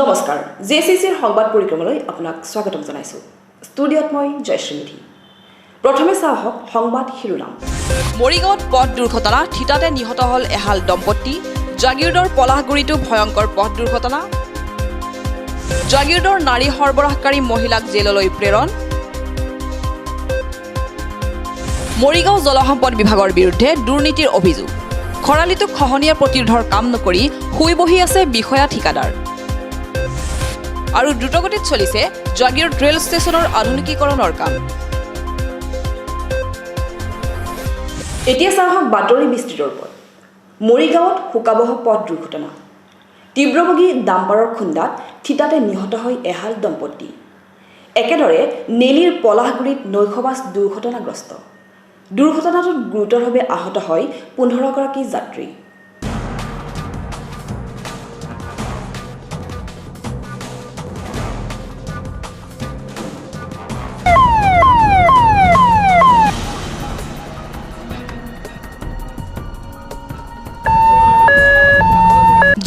নমস্কাৰ জেচিচিৰ সংবাদ পৰিক্ৰমালৈ আপোনাক স্বাগতম জনাইছো ষ্টুডিঅত মই জয়শ্ৰীনিধি প্ৰথমে চাওক সংবাদ শিৰোনাম মৰিগাঁৱত পথ দুৰ্ঘটনা ঠিতাতে নিহত হল এহাল দম্পতি জাগিৰোডৰ পলাহগুৰিটো ভয়ংকৰ পথ দুৰ্ঘটনা জাগিৰোডৰ নাৰী সৰবৰাহকাৰী মহিলাক জেললৈ প্ৰেৰণ মৰিগাঁও জলসম্পদ বিভাগৰ বিৰুদ্ধে দুৰ্নীতিৰ অভিযোগ খৰালিটো খহনীয়া প্ৰতিৰোধৰ কাম নকৰি শুই বহি আছে বিষয়া ঠিকাদাৰ আৰু দ্ৰুতগতিত চলিছে জাগিৰোড ৰেল ষ্টেচনৰ আধুনিকীকৰণৰ কাম এতিয়া চাওক বাতৰি বিস্তৃতৰ ওপৰত মৰিগাঁৱত শোকাবহ পথ দুৰ্ঘটনা তীব্ৰবেগী ডাম্পাৰৰ খুন্দাত ঠিতাতে নিহত হয় এহাল দম্পতি একেদৰে নেলিৰ পলাহগুৰিত নৈশবাছ দুৰ্ঘটনাগ্ৰস্ত দুৰ্ঘটনাটোত গুৰুতৰভাৱে আহত হয় 15 গৰাকী যাত্ৰী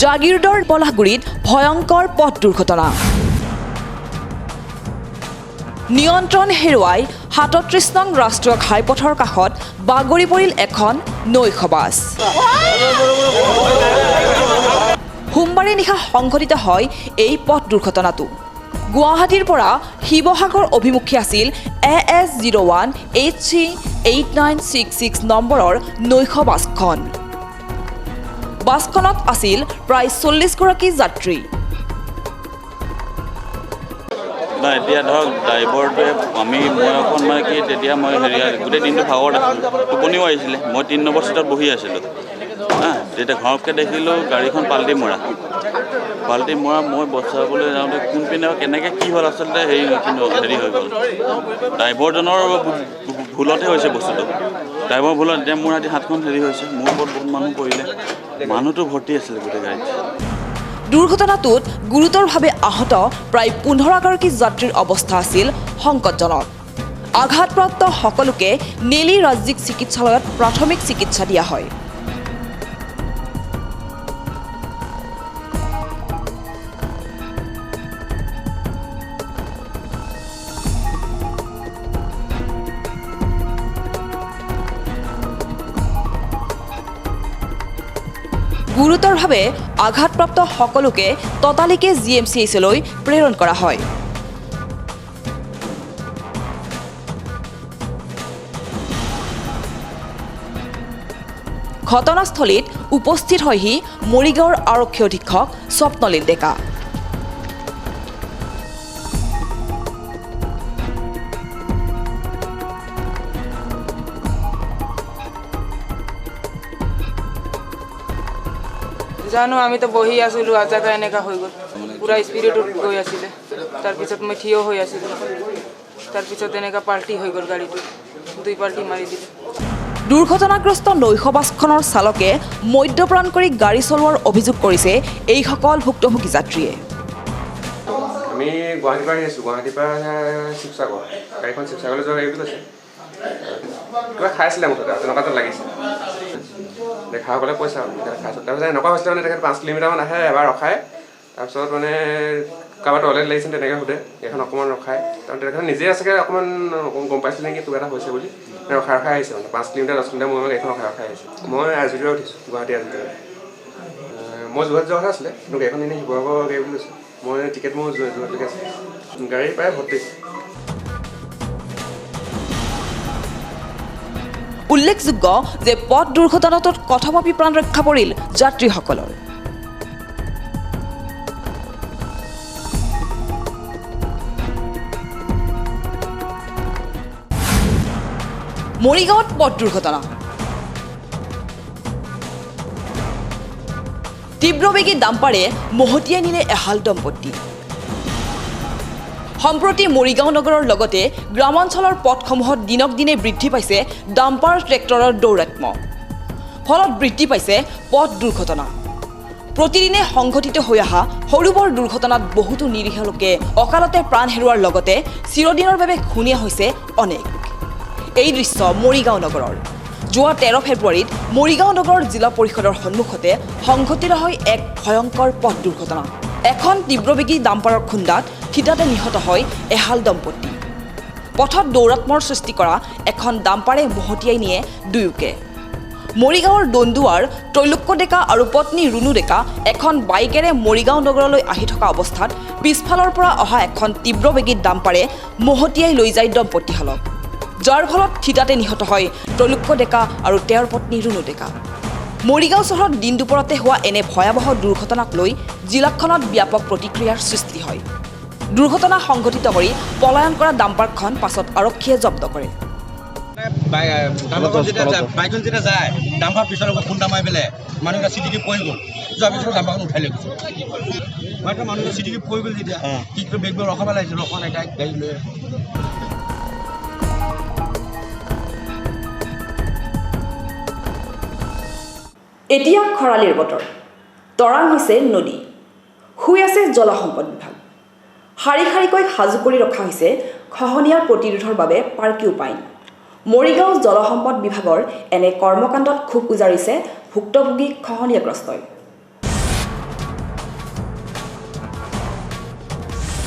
জাগিৰোডৰ পলাহগুৰিত ভয়ংকৰ পথ দুৰ্ঘটনা নিয়ন্ত্ৰণ হেৰুৱাই 37 নং ৰাষ্ট্ৰীয় ঘাইপথৰ কাষত বাগৰি পৰিল এখন নৈশবাছ সোমবাৰে নিশা সংঘটিত হয় এই পথ দুৰ্ঘটনাটো গুৱাহাটীৰ পৰা শিৱসাগৰ অভিমুখী আছিল AS01 HC 8966 নম্বৰৰ নৈশবাছখন বাছখনত আছিল প্ৰায় 40 গৰাকী যাত্ৰী না এতিয়া ধৰক ড্ৰাইভাৰটোৱে মই এখন মানে কি তেতিয়া মই গোটেই দিনটো ভাগৰত আছিলোঁ টোপনিও আহিছিলে মই 3 নম্বৰ চিটত বহি আছিলোঁ তেতিয়া ঘৰকৈ দেখিলোঁ গাড়ীখন পাল্টি মৰা মই বচাবলৈ যাওঁতে কোনপিনে কেনেকৈ কি হ'ল আচলতে হেৰি হৈ গ'ল ড্ৰাইভাৰজনৰ ভুলতে হৈছে বস্তুটো ড্ৰাইভাৰ ভুলত এতিয়া মোৰ আজি হাতখন হেৰি হৈছে মোৰ ওপৰত বহুত মানুহ পৰিলে মানুহটো ভৰ্তি আছিলে গোটেই গাড়ীত দুৰ্ঘটনাটোত গুৰুতৰভাৱে আহত প্ৰায় 15 গৰাকী যাত্ৰীৰ অৱস্থা আছিল সংকটজনক আঘাতপ্ৰাপ্ত সকলোকে নেলি ৰাজ্যিক চিকিৎসালয়ত প্ৰাথমিক চিকিৎসা দিয়া হয় গুৰুতৰভাৱে আঘাতপ্ৰাপ্ত সকলোকে ততালিকে GMCHলৈ প্ৰেৰণ কৰা হয় ঘটনাস্থলীত উপস্থিত হয়হি মৰিগাঁৱৰ আৰক্ষী অধীক্ষক স্বপ্নলীল ডেকা জানো আমি তো বহি আছিলোঁ আজাকা এনেকা হৈ গ'ল পুৰা স্পিডত গৈ আছিলে তাৰপিছত মই থিয় হৈ আছিলোঁ তাৰপিছত এনেকা পাল্টি হৈ গ'ল গাড়ীটো 2 পাল্টি মাৰি দিলে দুৰ্ঘটনাগ্ৰস্ত নৈশবাছখনৰ চালকে মদ্যপান কৰি গাড়ী চলোৱাৰ অভিযোগ কৰিছে এইসকল ভুক্তভোগী যাত্ৰীয়ে আমি গুৱাহাটীৰ পৰা আহিছোঁ গুৱাহাটীৰ পৰা শিৱসাগৰ গাড়ীখন শিৱসাগৰলৈ যোৱা গাড়ী বুলি কৈছে কিবা খাইছিলে মুঠতে তেনেকুৱাটো লাগিছে দেখাসকলে কৈছে খাইছোঁ তাৰপিছত এনেকুৱা হৈছিলে মানে তেখেত 5 কিলোমিটাৰমান আহে এবাৰ ৰখায় তাৰপিছত মানে কাৰোবাৰ টয়লেট লাগিছে তেনেকৈ সোধে এইখন অকণমান ৰখায় কাৰণ তেখেত নিজে আছেগৈ অকণমান গম পাইছিলে নেকি কিবা এটা হৈছে বুলি ৰখাই আহিছে মানে 5 কিলোমিটাৰ 10 কিলোমিটাৰ মই গাড়ীখন ৰখাই আহিছোঁ মই আজিলৈ উঠিছোঁ গুৱাহাটী আজিলৈ মই যোৰহাট যোৱা কথা আছিলে কিন্তু গাড়ীখন এনেই শিৱসাগৰ গাড়ী বুলি কৈছোঁ মই টিকেট মোৰ যোৰহাটলৈকে আছে গাড়ী প্ৰায় ভৰ্তি উল্লেখযোগ্য যে পথ দুৰ্ঘটনাটোত কথমপি প্ৰাণ ৰক্ষা পৰিল যাত্ৰীসকলৰ মৰিগাঁৱত পথ দুৰ্ঘটনা তীব্ৰবেগী ডাম্পাৰে মহতিয়াই নিলে এহাল দম্পতি সম্প্ৰতি মৰিগাঁও নগৰৰ লগতে গ্ৰামাঞ্চলৰ পথসমূহত দিনক দিনে বৃদ্ধি পাইছে ডাম্পাৰ ট্ৰেক্টৰৰ দৌৰাত্ম ফলত বৃদ্ধি পাইছে পথ দুৰ্ঘটনা প্ৰতিদিনে সংঘটিত হৈ অহা সৰু বৰ দুৰ্ঘটনাত বহুতো নিৰীহ লোকে অকালতে প্ৰাণ হেৰুৱাৰ লগতে চিৰদিনৰ বাবে খুনীয়া হৈছে অনেক এই দৃশ্য মৰিগাঁও নগৰৰ যোৱা 13 ফেব্ৰুৱাৰীত মৰিগাঁও নগৰৰ জিলা পৰিষদৰ সন্মুখতে সংঘটিত হয় এক ভয়ংকৰ পথ দুৰ্ঘটনা এখন তীব্ৰবেগী ডাম্পাৰৰ খুন্দাত থিতাতে নিহত হয় এহাল দম্পতি। পথত দৌৰাত্মৰ সৃষ্টি কৰা এখন ডাম্পাৰে মহতিয়াই নিয়ে দুয়োকে। মৰিগাঁৱৰ দন্দুৱাৰ ত্ৰৈলোক্য ডেকা আৰু পত্নী ৰুণু ডেকা এখন বাইকেৰে মৰিগাঁও নগৰলৈ আহি থকা অৱস্থাত পিছফালৰ পৰা অহা এখন তীব্ৰবেগী ডাম্পাৰে মহতিয়াই লৈ যায় দম্পতীহালক, যাৰ ফলত থিতাতে নিহত হয় ত্ৰৈলোক্য ডেকা আৰু তেওঁৰ পত্নী ৰুণু ডেকা। মৰিগাঁও চহৰত দিন দুপৰতে হোৱা এনে ভয়াৱহ দুৰ্ঘটনাক লৈ জিলাখনত ব্যাপক প্ৰতিক্ৰিয়াৰ সৃষ্টি হয়। দুৰ্ঘটনা সংঘটিত কৰি পলায়ন কৰা ডাম্পাৰখন পাছত আৰক্ষীয়ে জব্দ কৰে। বাইকখন যেতিয়া যায় ডাম্পাৰ পিছৰ খুন্দা মাৰি পেলাই মানুহটা চিটিকি পৰি গ'ল। যোৱাৰ পিছত ডাম্পাৰখন উঠাই লৈ গৈছে। মানুহটা চিটিকি পৰি গ'ল যেতিয়া কি বেগবোৰ ৰখাব লাগিছিল, ৰখা নাই, তাইক গাড়ী লৈ এতিয়া খৰালিৰ বতৰ, তৰাং হৈছে নদী, শুই আছে জলসম্পদ বিভাগ। শাৰী শাৰীকৈ সাজু কৰি ৰখা হৈছে খহনীয়াৰ প্ৰতিৰোধৰ বাবে পাৰ্কিং পাইন। মৰিগাঁও জলসম্পদ বিভাগৰ এনে কৰ্মকাণ্ডত ক্ষোভ উজাৰিছে ভুক্তভোগী খহনীয়াগ্ৰস্তই।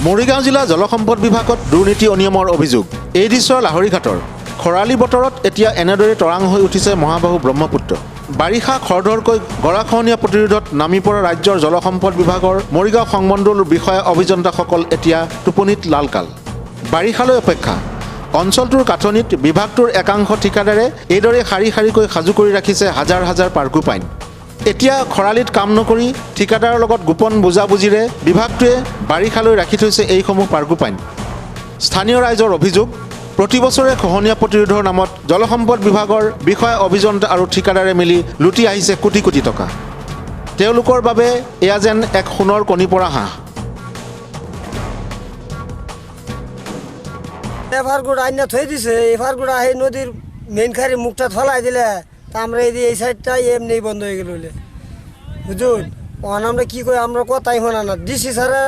মৰিগাঁও জিলা জলসম্পদ বিভাগত দুৰ্নীতি অনিয়মৰ অভিযোগ। এই দৃশ্য লাহৰীঘাটৰ। খৰালি বতৰত এতিয়া এনেদৰে তৰাং হৈ উঠিছে মহাবাহু ব্ৰহ্মপুত্ৰ। বাৰিষা খৰধৰকৈ গৰাখহনীয়া প্ৰতিৰোধত নামি পৰা ৰাজ্যৰ জলসম্পদ বিভাগৰ মৰিগাঁও সংমণ্ডলৰ বিষয়া অভিযন্তাসকল এতিয়া টোপনিত লালকাল। বাৰিষালৈ অপেক্ষা। অঞ্চলটোৰ কাঠনিত বিভাগটোৰ একাংশ ঠিকাদাৰে এইদৰে শাৰী শাৰীকৈ সাজু কৰি ৰাখিছে হাজাৰ হাজাৰ পাৰ্কো পাইন। এতিয়া খৰালিত কাম নকৰি ঠিকাদাৰৰ লগত গোপন বুজাবুজিৰে বিভাগটোৱে বাৰিষালৈ ৰাখি থৈছে এইসমূহ পাৰ্কো পাইন। স্থানীয় ৰাইজৰ অভিযোগ, প্ৰতি বছৰে খহনীয়া প্ৰতিৰোধৰ নামত জলসম্পদ বিভাগৰ বিষয়া অভিযন্তা আৰু ঠিকাদাৰে মিলি লুটি আহিছে কোটি কোটি টকা। তেওঁলোকৰ বাবে এয়া যেন এক সোণৰ কণী পৰা হাঁহ। এফারগুড়া আইনা থই দিছে, এফারগুড়া সেই নদীর মেইন খারি মুখটা ফলাই দিলে তা আমরা এই সাইডটা এমনি বন্ধ হয়ে গেল বুঝুন। ওখানে আমরা কী করি, আমরা কথাই শোনা না। ডিসি স্যারে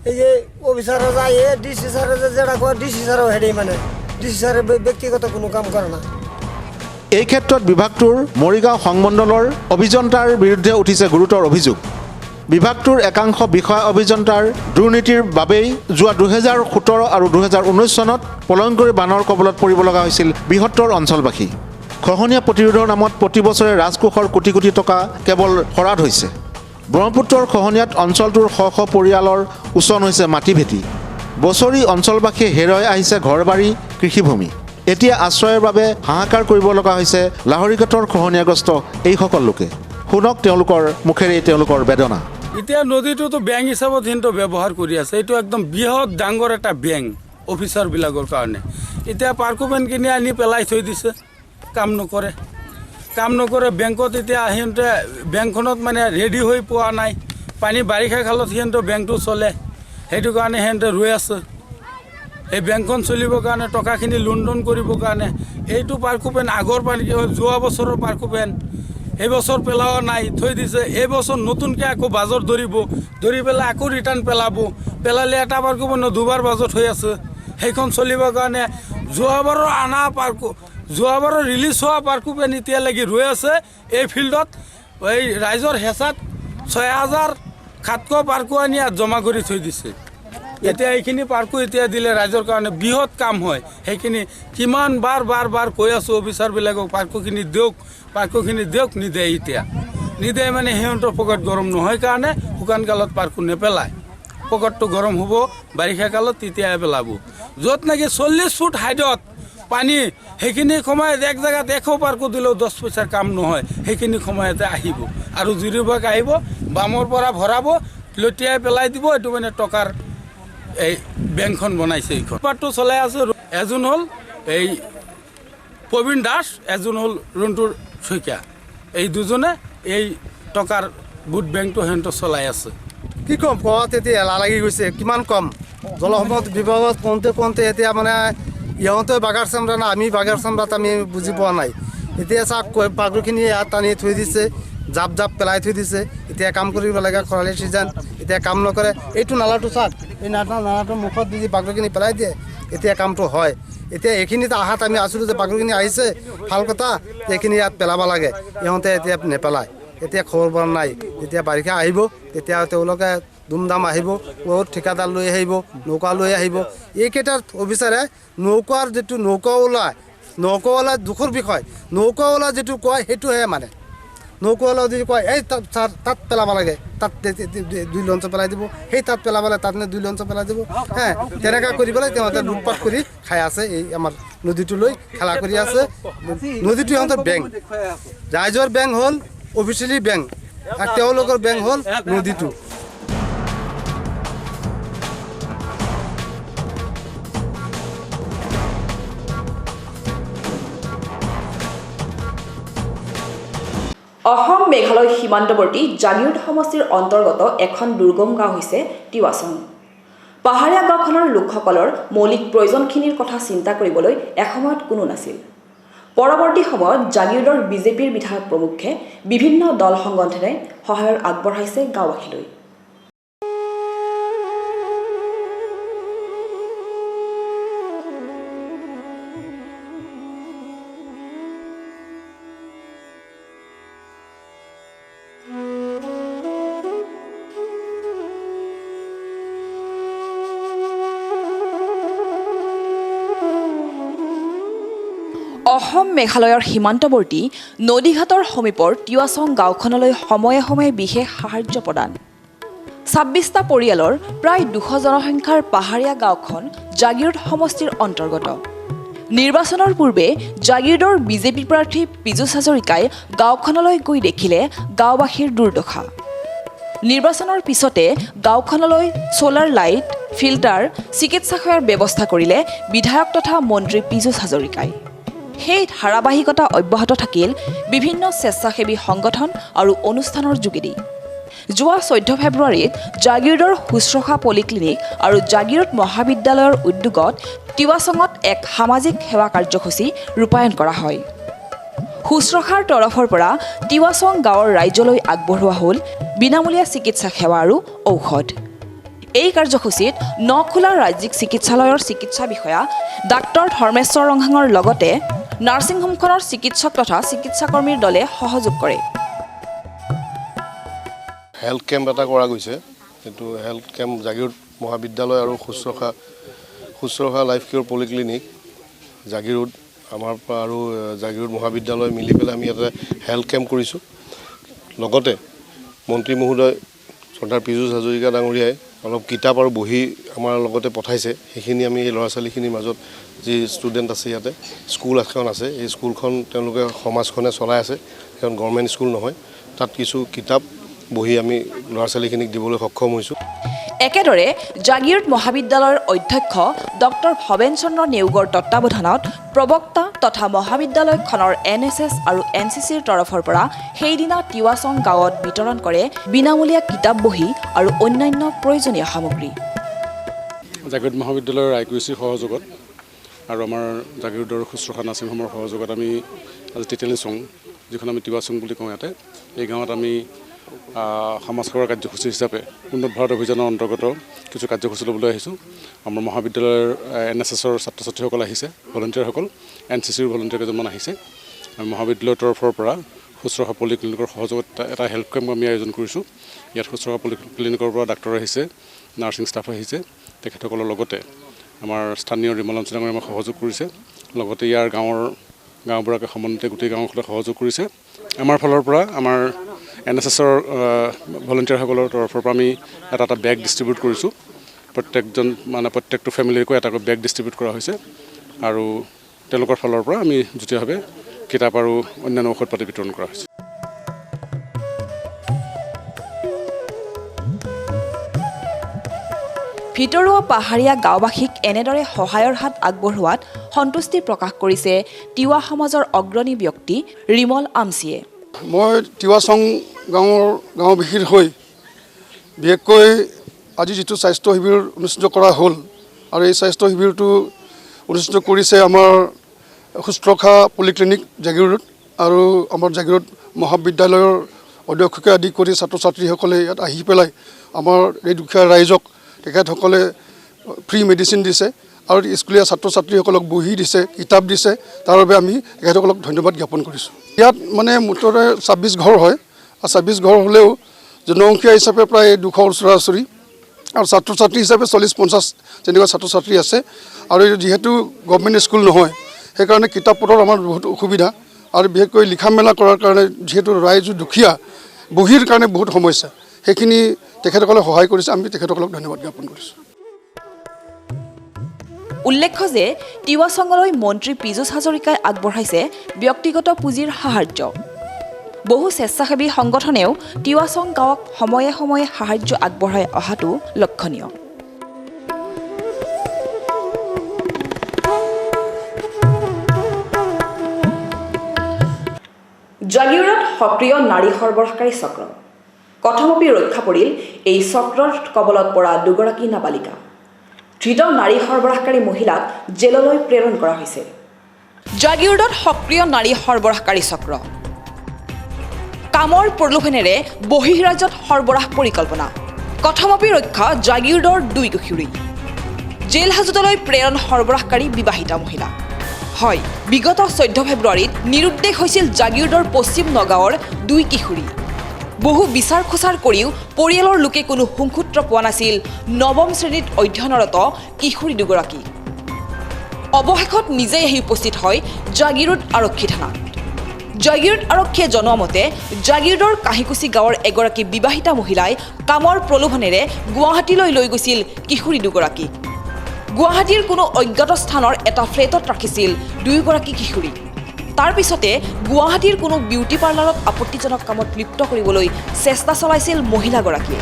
এই যে অফিসাররা যায়, ডিসি স্যারে যেটা কয় ডিসি স্যারও হেডেই মানে ডিসি স্যারের ব্যক্তিগত কোনো কাম করে না। এই ক্ষেত্ৰত বিভাগটোৰ মৰিগাঁও সংমণ্ডলৰ অভিযন্তাৰ বিৰুদ্ধে উঠিছে গুৰুতৰ অভিযোগ। বিভাগটোৰ একাংশ বিষয়া অভিযন্তাৰ দুৰ্নীতিৰ বাবেই যোৱা 2017 আৰু 2019 চনত প্ৰলয়ংকৰী বানৰ কবলত পৰিব লগা হৈছিল বৃহত্তৰ অঞ্চলবাসী। খহনীয়া প্ৰতিৰোধৰ নামত প্ৰতি বছৰে ৰাজকোষৰ কোটি কোটি টকা কেৱল শৰাধ হৈছে। ব্ৰহ্মপুত্ৰৰ খহনীয়াত অঞ্চলটোৰ শ শ পৰিয়ালৰ উচন হৈছে মাটি ভেটি। বছৰি অঞ্চলবাসীয়ে হেৰুৱাই আহিছে ঘৰ বাৰী, কৃষিভূমি। এতিয়া আশ্ৰয়ৰ বাবে হাহাকাৰ কৰিব লগা হৈছে লাহৰীঘাটৰ খহনীয়াগ্ৰস্ত এইসকল লোকে। শুনক তেওঁলোকৰ মুখেৰে তেওঁলোকৰ বেদনা। এতিয়া নদীটোতো বেংক হিচাপত কিন্তু ব্যৱহাৰ কৰি আছে। এইটো একদম বৃহৎ ডাঙৰ এটা বেংক অফিচাৰবিলাকৰ কাৰণে। এতিয়া পাৰ্কোমেণ্ট কিনি আনি পেলাই থৈ দিছে, কাম নকৰে বেংকত। এতিয়া সিহঁতে বেংকখনত মানে ৰেডি হৈ পোৱা নাই। পানী বাৰিষা কালত সিহঁতৰ বেংকটো চলে, সেইটো কাৰণে সিহঁতে ৰৈ আছে। এই বেংকখন চলিবৰ কাৰণে টকাখিনি লোন কৰিবৰ কাৰণে এইটো পাৰ্কোমেণ্ট আগৰ পানী যোৱা বছৰৰ পাৰ্কোমেণ্ট এই বছৰ পেলোৱা নাই, থৈ দিছে। এই বছৰ নতুনকৈ আকৌ বাজেট ধৰি পেলাই আকৌ ৰিটাৰ্ণ পেলালে এটা পাৰ্কোমেণ্ট দুবাৰ বাজেট হৈ আছে। সেইখন চলিবৰ কাৰণে যোৱাবাৰৰ ৰিলিজ হোৱা পাৰ্কোমেণ্ট এতিয়ালৈকে ৰৈ আছে এই ফিল্ডত। এই ৰাইজৰ হেঁচাত 6,700 পাৰ্কো আনি ইয়াত জমা কৰি থৈ দিছে। এতিয়া এইখিনি পাৰ্কো এতিয়া দিলে ৰাইজৰ কাৰণে বৃহৎ কাম হয়। সেইখিনি কিমান বাৰ কৈ আছোঁ অফিচাৰবিলাকক, পাৰ্কোখিনি দিয়ক, নিদিয়ে মানে সিহঁতৰ পকেট গৰম নহয় কাৰণে শুকান কালত পাৰ্কো নেপেলায়। পকেটটো গৰম হ'ব বাৰিষা কালত, তেতিয়াই পেলাব। য'ত নেকি 40 ফুট হাইটত পানী, সেইখিনি সময়ত এক জেগাত 100 পাৰ্কো দিলেও 10 পইচাৰ কাম নহয়। সেইখিনি সময়তে আহিব আৰু জুৰিভাগ আহিব, বামৰ পৰা ভৰাব, লটিয়াই পেলাই দিব। এইটো মানে টকাৰ এই বেংকখন বনাইছে। এইখন পাৰ্টটো চলাই আছে। এজন হ'ল এই প্ৰবীণ দাস, এজন হ'ল ৰুণ্টুৰ শইকীয়া। এই দুজনে এই টকাৰ গোট বেংকটো সিহঁতৰ চলাই আছে। কি ক'ম, কোৱাত এতিয়া এলাহ লাগি গৈছে। কিমান কম জলসম্পদ বিভাগত কওঁতে এতিয়া মানে ইহঁতে বাগাৰ চামৰা না আমি বাগাৰ চামৰাত আমি বুজি পোৱা নাই। এতিয়া চাওক পাৰ্কখিনি ইয়াত টানি থৈ দিছে, জাপ পেলাই থৈ দিছে। এতিয়া কাম কৰিব লাগে, খৰালি ছিজন, এতিয়া কাম নকৰে। এইটো নালাটো চাওক, এই নালাটোৰ মুখত দি পাৰ্কখিনি পেলাই দিয়ে, এতিয়া কামটো হয়। এতিয়া এইখিনিত আহাত আমি আছিলোঁ যে পাৰ্কখিনি আহিছে, ভাল কথা, এইখিনি ইয়াত পেলাব লাগে। ইহঁতে এতিয়া নেপেলায়। এতিয়া খবৰ নাই। যেতিয়া বাৰিষা আহিব তেতিয়া তেওঁলোকে ধুমধাম আহিব, বহুত ঠিকাদাৰ লৈ আহিব, নৌকা লৈ আহিব। এইকেইটা অফিচাৰে নৌকাৰ যিটো নৌকাৱালা দুখৰ বিষয়, নৌকাৱালা যিটো কয় সেইটোহে মানে। নৌকাৱালা যদি কয় এই তাত পেলাব লাগে, তাত 2 লঞ্চ পেলাই দিব, সেই তাত পেলাব লাগে, তাত 2 লঞ্চ পেলাই দিব। তেনেকুৱা কৰি পেলাই তেওঁলোকে লুটপাট কৰি খাই আছে। এই আমাৰ নদীটোলৈ খেলা কৰি আছে। নদীটো সিহঁতৰ বেংক, ৰাইজৰ বেংক হ'ল অফিচিয়েলি বেংক, আৰু তেওঁলোকৰ বেংক হ'ল নদীটো। অসম মেঘালয় সীমান্তৱৰ্তী জাগিৰোড সমষ্টিৰ অন্তৰ্গত এখন দুৰ্গম গাঁও হৈছে টিৱাছং। পাহাৰীয়া গাঁওখনৰ লোকসকলৰ মৌলিক প্ৰয়োজনখিনিৰ কথা চিন্তা কৰিবলৈ এসময়ত কোনো নাছিল। পৰৱৰ্তী সময়ত জাগিৰোডৰ বিজেপিৰ বিধায়ক প্ৰমুখ্যে বিভিন্ন দল সংগঠনে সহায় আগবঢ়াইছে গাঁওবাসীলৈ। অসম মেঘালয়ৰ সীমান্তৱৰ্তী নদীঘাটৰ সমীপৰ টিৱাছং গাঁওখনলৈ সময়ে সময়ে বিশেষ সাহায্য প্ৰদান। 26টা পৰিয়ালৰ প্ৰায় 200 জনসংখ্যাৰ পাহাৰীয়া গাঁওখন জাগিৰোড সমষ্টিৰ অন্তৰ্গত। নিৰ্বাচনৰ পূৰ্বে জাগিৰোডৰ বিজেপি প্ৰাৰ্থী পীযুষ হাজৰিকাই গাঁওখনলৈ গৈ দেখিলে গাঁওবাসীৰ দুৰ্দশা। নিৰ্বাচনৰ পিছতে গাঁওখনলৈ ছ'লাৰ লাইট, ফিল্টাৰ, চিকিৎসালয়ৰ ব্যৱস্থা কৰিলে বিধায়ক তথা মন্ত্ৰী পীযুষ হাজৰিকাই। সেই ধাৰাবাহিকতা অব্যাহত থাকিল বিভিন্ন স্বেচ্ছাসেৱী সংগঠন আৰু অনুষ্ঠানৰ যোগেদি। যোৱা 14 ফেব্ৰুৱাৰীত জাগিৰোডৰ শুশ্ৰূষা পলিক্লিনিক আৰু জাগিৰোড মহাবিদ্যালয়ৰ উদ্যোগত টিৱাছঙত এক সামাজিক সেৱা কাৰ্যসূচী ৰূপায়ণ কৰা হয়। শুশ্ৰূষাৰ তৰফৰ পৰা টিৱাছং গাঁৱৰ ৰাইজলৈ আগবঢ়োৱা হ'ল বিনামূলীয়া চিকিৎসা সেৱা আৰু ঔষধ। এই কাৰ্যসূচীত নখোলা ৰাজ্যিক চিকিৎসালয়ৰ চিকিৎসা বিষয়া ডাক্তৰ ধৰ্মেশ্বৰ ৰংহাঙৰ লগতে নাৰ্ছিং হোমখনৰ চিকিৎসক তথা চিকিৎসাকৰ্মীৰ দলে সহযোগ কৰে। হেল্থ কেম্প এটা কৰা গৈছে। এইটো হেল্থ কেম্প জাগিৰোড মহাবিদ্যালয় আৰু শুশ্ৰূষা লাইফ কেয়াৰ পলিক্লিনিক জাগিৰোড আমাৰ পৰা আৰু জাগিৰোড মহাবিদ্যালয় মিলি পেলাই আমি এটা হেল্থ কেম্প কৰিছোঁ। লগতে মন্ত্ৰী মহোদয় শ্ৰদ্ধাৰ পীযুষ হাজৰিকা ডাঙৰীয়াই অলপ কিতাপ আৰু বহি আমাৰ লগতে পঠাইছে। সেইখিনি আমি এই ল'ৰা ছোৱালীখিনিৰ মাজত যি ষ্টুডেণ্ট আছে, ইয়াতে স্কুল এখন আছে, এই স্কুলখন তেওঁলোকে সমাজখনে চলাই আছে, সেইখন গভৰ্ণমেণ্ট স্কুল নহয়। তাত কিছু কিতাপ বহি আমি ল'ৰা ছোৱালীখিনিক দিবলৈ সক্ষম হৈছোঁ। একেদৰে জাগিৰোড মহাবিদ্যালয়ৰ অধ্যক্ষ ডক্টৰ ভৱেন চন্দ্ৰ নেওগৰ তত্বাৱধানত প্ৰবক্তা তথা মহাবিদ্যালয়খনৰ NSS আৰু NCCৰ তৰফৰ পৰা সেইদিনা টিৱাছং গাঁৱত বিতৰণ কৰে বিনামূলীয়া কিতাপ বহি আৰু অন্যান্য প্ৰয়োজনীয় সামগ্ৰী। জাগিৰোড মহাবিদ্যালয়ৰ IQC সহযোগত আৰু আমাৰ জাগিৰোডৰ শুশ্ৰূষা নাৰ্ছিং হোমৰ সহযোগত আমি আজি তেতেলীচং, যিখন আমি টিৱাছং বুলি কওঁ, ইয়াতে এই গাঁৱত আমি সমাজ সেৱাৰ কাৰ্যসূচী হিচাপে উন্নত ভাৰত অভিযানৰ অন্তৰ্গত কিছু কাৰ্যসূচী ল'বলৈ আহিছোঁ। আমাৰ মহাবিদ্যালয়ৰ NSSৰ ছাত্ৰ ছাত্ৰীসকল আহিছে, ভলণ্টিয়াৰসকল, NCCৰ ভলণ্টিয়াৰ কেইজনমান আহিছে। মহাবিদ্যালয়ৰ তৰফৰ পৰা শুশ্ৰূষা পলিক্লিনিকৰ সহযোগত এটা হেল্থ কেম্প আমি আয়োজন কৰিছোঁ। ইয়াত শুশ্ৰূষা পলিক্লিনিকৰ পৰা ডাক্তৰ আহিছে, নাৰ্ছিং ষ্টাফ আহিছে। তেখেতসকলৰ লগতে আমাৰ স্থানীয় ৰিমলাঞ্চন ডাঙৰীয়াই আমাক সহযোগ কৰিছে। লগতে ইয়াৰ গাঁওবুঢ়াকে সমন্বিতে গোটেই গাঁওখনে সহযোগ কৰিছে। আমাৰ ফালৰ পৰা আমাৰ NSSৰ ভলণ্টিয়াৰসকলৰ তৰফৰ পৰা আমি এটা বেগ ডিষ্ট্ৰিবিউট কৰিছোঁ। প্ৰত্যেকটো ফেমিলিকৈ এটাকৈ বেগ ডিষ্ট্ৰিবিউট কৰা হৈছে আৰু তেওঁলোকৰ ফালৰ পৰা আমি যুটীয়াভাৱে কিতাপ আৰু অন্যান্য ঔষধ পাতি বিতৰণ কৰা হৈছে। ভিতৰুৱা পাহাৰীয়া গাঁওবাসীক এনেদৰে সহায়ৰ হাত আগবঢ়োৱাত সন্তুষ্টি প্ৰকাশ কৰিছে তিৱা সমাজৰ অগ্ৰণী ব্যক্তি ৰিমল আমচিয়ে। মই টিৱাছং গাঁওবাসীৰ হৈ বিশেষকৈ আজি যিটো স্বাস্থ্য শিবিৰ অনুষ্ঠিত কৰা হ'ল আৰু এই স্বাস্থ্য শিবিৰটো অনুষ্ঠিত কৰিছে আমাৰ শুশ্ৰূষা পলিক্লিনিক জাগিৰোড আৰু আমাৰ জাগিৰোড মহাবিদ্যালয়ৰ অধ্যক্ষকে আদি কৰি ছাত্ৰ ছাত্ৰীসকলে ইয়াত আহি পেলাই আমাৰ এই দুখীয়া ৰাইজক তেখেতসকলে ফ্ৰী মেডিচিন দিছে আৰু স্কুলীয়া ছাত্ৰ ছাত্ৰীসকলক বহি দিছে, কিতাপ দিছে। তাৰ বাবে আমি তেখেতসকলক ধন্যবাদ জ্ঞাপন কৰিছোঁ। ইয়াত মানে মুঠতে 26 ঘৰ হয় আৰু 26 ঘৰ হ'লেও জনসংখ্যা হিচাপে প্ৰায় 200 ওচৰা-ওচৰি আৰু ছাত্ৰ ছাত্ৰী হিচাপে 40-50 তেনেকুৱা ছাত্ৰ ছাত্ৰী আছে আৰু যিহেতু গভৰ্ণমেণ্ট স্কুল নহয় সেইকাৰণে কিতাপ পত্ৰৰ আমাৰ বহুত অসুবিধা আৰু বিশেষকৈ লিখা মেলা কৰাৰ কাৰণে যিহেতু ৰাইজ দুখীয়া বহিৰ কাৰণে বহুত সমস্যা সেইখিনি তেখেতসকলে সহায় কৰিছে আমি তেখেতসকলক ধন্যবাদ জ্ঞাপন কৰিছোঁ উল্লেখ্য যে তিৱাচঙলৈ মন্ত্ৰী পীযুষ হাজৰিকাই আগবঢ়াইছে ব্যক্তিগত পুঁজিৰ সাহায্য বহু স্বেচ্ছাসেৱী সংগঠনেও তিৱাচং গাঁৱক সময়ে সময়ে সাহায্য আগবঢ়াই অহাটো লক্ষণীয় জাগিৰোডত সক্ৰিয় নাৰী সৰবৰাহকাৰী চক্ৰ কথমপি ৰক্ষা পৰিল এই চক্ৰৰ কবলত পৰা দুগৰাকী নাবালিকা ধৃত নাৰী সৰবৰাহকাৰী মহিলাক জেললৈ প্ৰেৰণ কৰা হৈছে জাগিৰোডত সক্ৰিয় নাৰী সৰবৰাহকাৰী চক্ৰ কামৰ প্ৰলোভনেৰে বহিৰাজ্যত সৰবৰাহ পৰিকল্পনা কথমপি ৰক্ষা জাগিৰোডৰ 2 কিশোৰী জেল হাজতলৈ প্ৰেৰণ সৰবৰাহকাৰী বিবাহিতা মহিলা হয় বিগত 14 ফেব্ৰুৱাৰীত নিৰুদ্দেশ হৈছিল জাগিৰোডৰ পশ্চিম নগাঁৱৰ 2 কিশোৰী বহু বিচাৰ খোচাৰ কৰিও পৰিয়ালৰ লোকে কোনো সংসূত্ৰ পোৱা নাছিল নৱম শ্ৰেণীত অধ্যয়নৰত কিশোৰী দুগৰাকী অৱশেষত নিজেই আহি উপস্থিত হয় জাগিৰোড আৰক্ষী থানাত জাগিৰোড আৰক্ষীয়ে জনোৱা মতে জাগিৰোডৰ কাহিকুচি গাঁৱৰ এগৰাকী বিবাহিতা মহিলাই কামৰ প্ৰলোভনেৰে গুৱাহাটীলৈ লৈ গৈছিল কিশোৰী দুগৰাকী গুৱাহাটীৰ কোনো অজ্ঞাত স্থানৰ এটা ফ্লেটত ৰাখিছিল দুয়োগৰাকী কিশোৰী তাৰ পিছতে গুৱাহাটীৰ কোনো বিউটি পাৰ্লাৰত আপত্তিজনক কামত লিপ্ত কৰিবলৈ চেষ্টা চলাইছিল মহিলাগৰাকীয়ে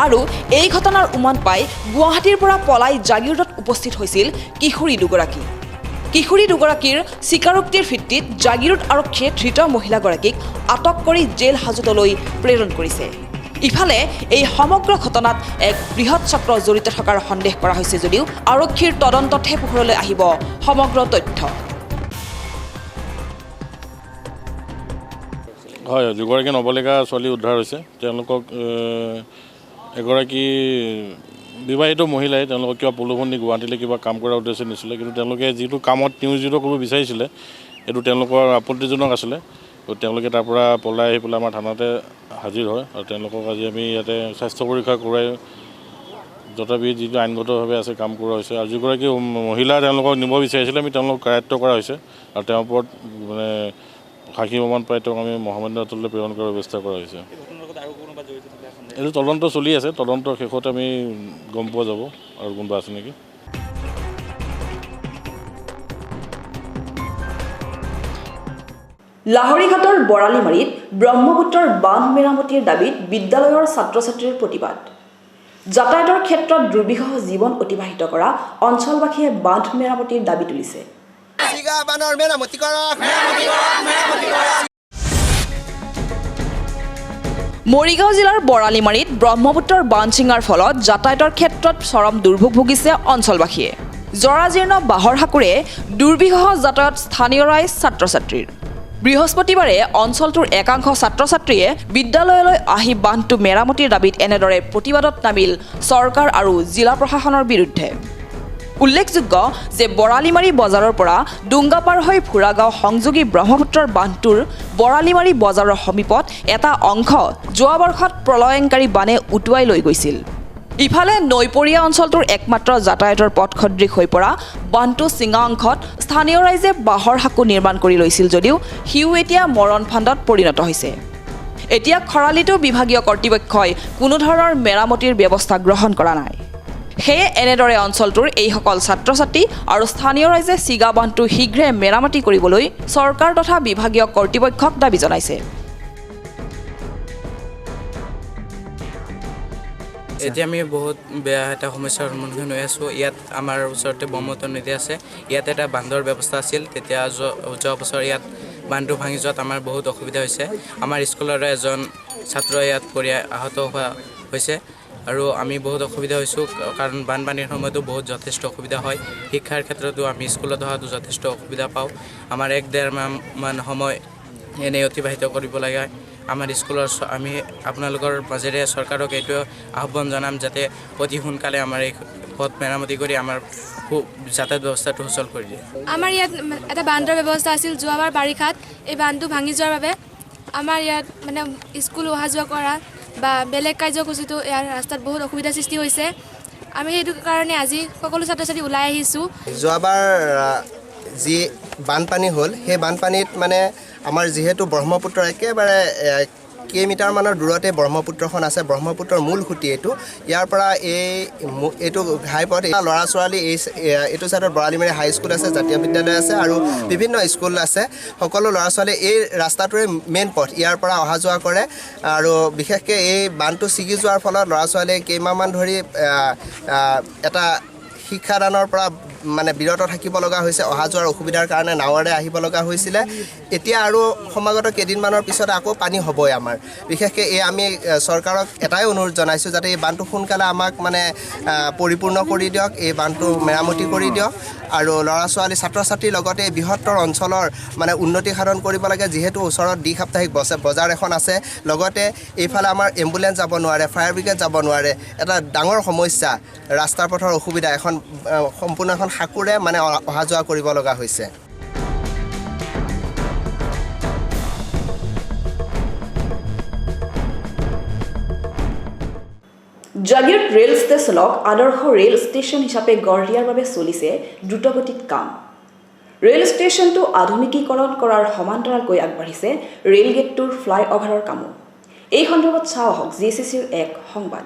আৰু এই ঘটনাৰ উমান পাই গুৱাহাটীৰ পৰা পলাই জাগিৰোডত উপস্থিত হৈছিল কিশোৰী দুগৰাকীৰ স্বীকাৰোক্তিৰ ভিত্তিত জাগিৰোড আৰক্ষীয়ে ধৃত মহিলাগৰাকীক আটক কৰি জেল হাজতলৈ প্ৰেৰণ কৰিছে ইফালে এই সমগ্ৰ ঘটনাত এক বৃহৎ চক্ৰ জড়িত থকাৰ সন্দেহ কৰা হৈছে যদিও আৰক্ষীৰ তদন্ততহে পোহৰলৈ আহিব সমগ্ৰ তথ্য হয় দুগৰাকী নৱলিকা ছোৱালী উদ্ধাৰ হৈছে তেওঁলোকক এগৰাকী বিবাহিত মহিলাই তেওঁলোকক কিবা প্ৰলোভন দি গুৱাহাটীলৈ কিবা কাম কৰাৰ উদ্দেশ্যে নিছিলে কিন্তু তেওঁলোকে যিটো কামত নিয়োজিত কৰিব বিচাৰিছিলে এইটো তেওঁলোকৰ আপত্তিজনক আছিলে তেওঁলোকে তাৰ পৰা পলাই আহি পেলাই আমাৰ থানাতে হাজিৰ হয় আৰু তেওঁলোকক আজি আমি ইয়াতে স্বাস্থ্য পৰীক্ষা কৰাই যথাবিধ যিটো আইনগতভাৱে আছে কাম কৰা হৈছে আৰু যিগৰাকী মহিলা তেওঁলোকক নিব বিচাৰিছিলে আমি তেওঁলোকক কাৰায়ত্ব কৰা হৈছে আৰু তেওঁৰ ওপৰত মানে সাক্ষী প্ৰমাণ পাই তেওঁক আমি মহামান্য আদালতলৈ প্ৰেৰণ কৰাৰ ব্যৱস্থা কৰা হৈছে এইটো তদন্ত চলি আছে তদন্তৰ শেষত আমি গম পোৱা যাব আৰু কোনোবা আছে নেকি লাহৰীঘাটৰ বৰালিমাৰীত ব্ৰহ্মপুত্ৰৰ বান্ধ মেৰামতিৰ দাবীত বিদ্যালয়ৰ ছাত্ৰ ছাত্ৰীৰ প্ৰতিবাদ যাতায়াতৰ ক্ষেত্ৰত দুৰ্বিষহ জীৱন অতিবাহিত কৰা অঞ্চলবাসীয়ে বান্ধ মেৰামতিৰ দাবী তুলিছে মৰিগাঁও জিলাৰ বৰালিমাৰীত ব্ৰহ্মপুত্ৰৰ বান্ধ ছিঙাৰ ফলত যাতায়াতৰ ক্ষেত্ৰত চৰম দুৰ্ভোগ ভুগিছে অঞ্চলবাসীয়ে জৰাজীৰ্ণ বাঁহৰ সাঁকোৰে দুৰ্বিষহ যাতায়াত স্থানীয় ৰাইজ ছাত্ৰ ছাত্ৰীৰ বৃহস্পতিবাৰে অঞ্চলটোৰ একাংশ ছাত্ৰ ছাত্ৰীয়ে বিদ্যালয়লৈ আহি বান্ধটো মেৰামতিৰ দাবীত এনেদৰে প্ৰতিবাদত নামিল চৰকাৰ আৰু জিলা প্ৰশাসনৰ বিৰুদ্ধে উল্লেখযোগ্য যে বৰালিমাৰী বজাৰৰ পৰা ডুংগাপাৰ হৈ ফুৰাগাঁও সংযোগী ব্ৰহ্মপুত্ৰৰ বান্ধটোৰ বৰালিমাৰী বজাৰৰ সমীপত এটা অংশ যোৱা বৰ্ষত প্ৰলয়ংকাৰী বানে উটুৱাই লৈ গৈছিল ইফালে নৈপৰীয়া অঞ্চলটোৰ একমাত্ৰ যাতায়াতৰ পথ সদৃশ হৈ পৰা বান্ধটো ছিঙা অংশত স্থানীয় ৰাইজে বাঁহৰ সাঁকো নিৰ্মাণ কৰি লৈছিল যদিও সিও এতিয়া মৰণ ফান্দত পৰিণত হৈছে এতিয়া খৰালিতো বিভাগীয় কৰ্তৃপক্ষই কোনো ধৰণৰ মেৰামতিৰ ব্যৱস্থা গ্ৰহণ কৰা নাই সেয়ে এনেদৰে অঞ্চলটোৰ এইসকল ছাত্ৰ ছাত্ৰী আৰু স্থানীয় ৰাইজে ছিগা বান্ধটো শীঘ্ৰে মেৰামতি কৰিবলৈ চৰকাৰ তথা বিভাগীয় কৰ্তৃপক্ষক দাবী জনাইছে এতিয়া আমি বহুত বেয়া এটা সমস্যাৰ সন্মুখীন হৈ আছোঁ ইয়াত আমাৰ ওচৰতে ব্ৰহ্মপুত্ৰ নদী আছে ইয়াত এটা বান্ধৰ ব্যৱস্থা আছিল তেতিয়া যোৱা বছৰ ইয়াত বান্ধটো ভাঙি যোৱাত আমাৰ বহুত অসুবিধা হৈছে আমাৰ স্কুলৰে এজন ছাত্ৰ ইয়াত পৰি আহত হোৱা হৈছে আৰু আমি বহুত অসুবিধা হৈছোঁ কাৰণ বানপানীৰ সময়তো বহুত যথেষ্ট অসুবিধা হয় শিক্ষাৰ ক্ষেত্ৰতো আমি স্কুলত অহাটো যথেষ্ট অসুবিধা পাওঁ আমাৰ 1-1.5 মাহমান সময় এনেই অতিবাহিত কৰিব লাগে আমাৰ স্কুলৰ আমি আপোনালোকৰ মাজেৰে চৰকাৰক এইটো আহ্বান জনাম যাতে অতি সোনকালে আমাৰ এই পথ মেৰামতি কৰি আমাৰ যাতায়াত ব্যৱস্থাটো সুচল কৰি দিয়ে আমাৰ ইয়াত এটা বান্ধৰ ব্যৱস্থা আছিল যোৱাবাৰ বাৰিষাত এই বান্ধটো ভাঙি যোৱাৰ বাবে আমাৰ ইয়াত মানে স্কুল অহা যোৱা কৰা বা বেলেগ কাৰ্যসূচীটো ইয়াৰ ৰাস্তাত বহুত অসুবিধাৰ সৃষ্টি হৈছে আমি সেইটো কাৰণে আজি সকলো ছাত্ৰ ছাত্ৰী ওলাই আহিছোঁ যোৱাবাৰ যি বানপানী হ'ল সেই বানপানীত মানে আমাৰ যিহেতু ব্ৰহ্মপুত্ৰৰ একেবাৰে কেইমিটাৰমানৰ দূৰতে ব্ৰহ্মপুত্ৰখন আছে ব্ৰহ্মপুত্ৰৰ মূল খুঁটি এইটো ইয়াৰ পৰা এইটো ঘাইপথ ল'ৰা ছোৱালী এইটো ছাইডত বৰালিমাৰী হাইস্কুল আছে জাতীয় বিদ্যালয় আছে আৰু বিভিন্ন স্কুল আছে সকলো ল'ৰা ছোৱালী এই ৰাস্তাটোৰে মেইন পথ ইয়াৰ পৰা অহা যোৱা কৰে আৰু বিশেষকৈ এই বানটো ছিগি যোৱাৰ ফলত ল'ৰা ছোৱালীয়ে কেইমাহমান ধৰি এটা শিক্ষাদানৰ পৰা মানে বিৰত থাকিব লগা হৈছে অহা যোৱাৰ অসুবিধাৰ কাৰণে নাৱেৰে আহিব লগা হৈছিলে এতিয়া আৰু সমাগত কেইদিনমানৰ পিছত আকৌ পানী হ'বই আমাৰ বিশেষকৈ আমি চৰকাৰক এটাই অনুৰোধ জনাইছোঁ যাতে এই বানটো সোনকালে আমাক মানে পৰিপূৰ্ণ কৰি দিয়ক এই বানটো মেৰামতি কৰি দিয়ক আৰু ল'ৰা ছোৱালী ছাত্ৰ ছাত্ৰীৰ লগতে বৃহত্তৰ অঞ্চলৰ মানে উন্নতি সাধন কৰিব লাগে যিহেতু ওচৰত দ্বি-সাপ্তাহিক বজাৰ এখন আছে লগতে এইফালে আমাৰ এম্বুলেঞ্চ যাব নোৱাৰে ফায়াৰ ব্ৰিগেড যাব নোৱাৰে এটা ডাঙৰ সমস্যা ৰাস্তাৰ পথৰ অসুবিধা এখন সম্পূৰ্ণ এখন সাকুৰে মানে অহা যোৱা কৰিব লগা হৈছে জাগিৰোড ৰেল ষ্টেচনক আদৰ্শ ৰেল ষ্টেচন হিচাপে গঢ় দিয়াৰ বাবে চলিছে দ্ৰুতগতিত কাম ৰেল ষ্টেচনটো আধুনিকীকৰণ কৰাৰ সমান্তৰালকৈ আগবাঢ়িছে ৰেল গেটটোৰ ফ্লাইঅভাৰৰ কামো এই সন্দৰ্ভত চাওঁ আহক জিএছচিচিৰ এক সংবাদ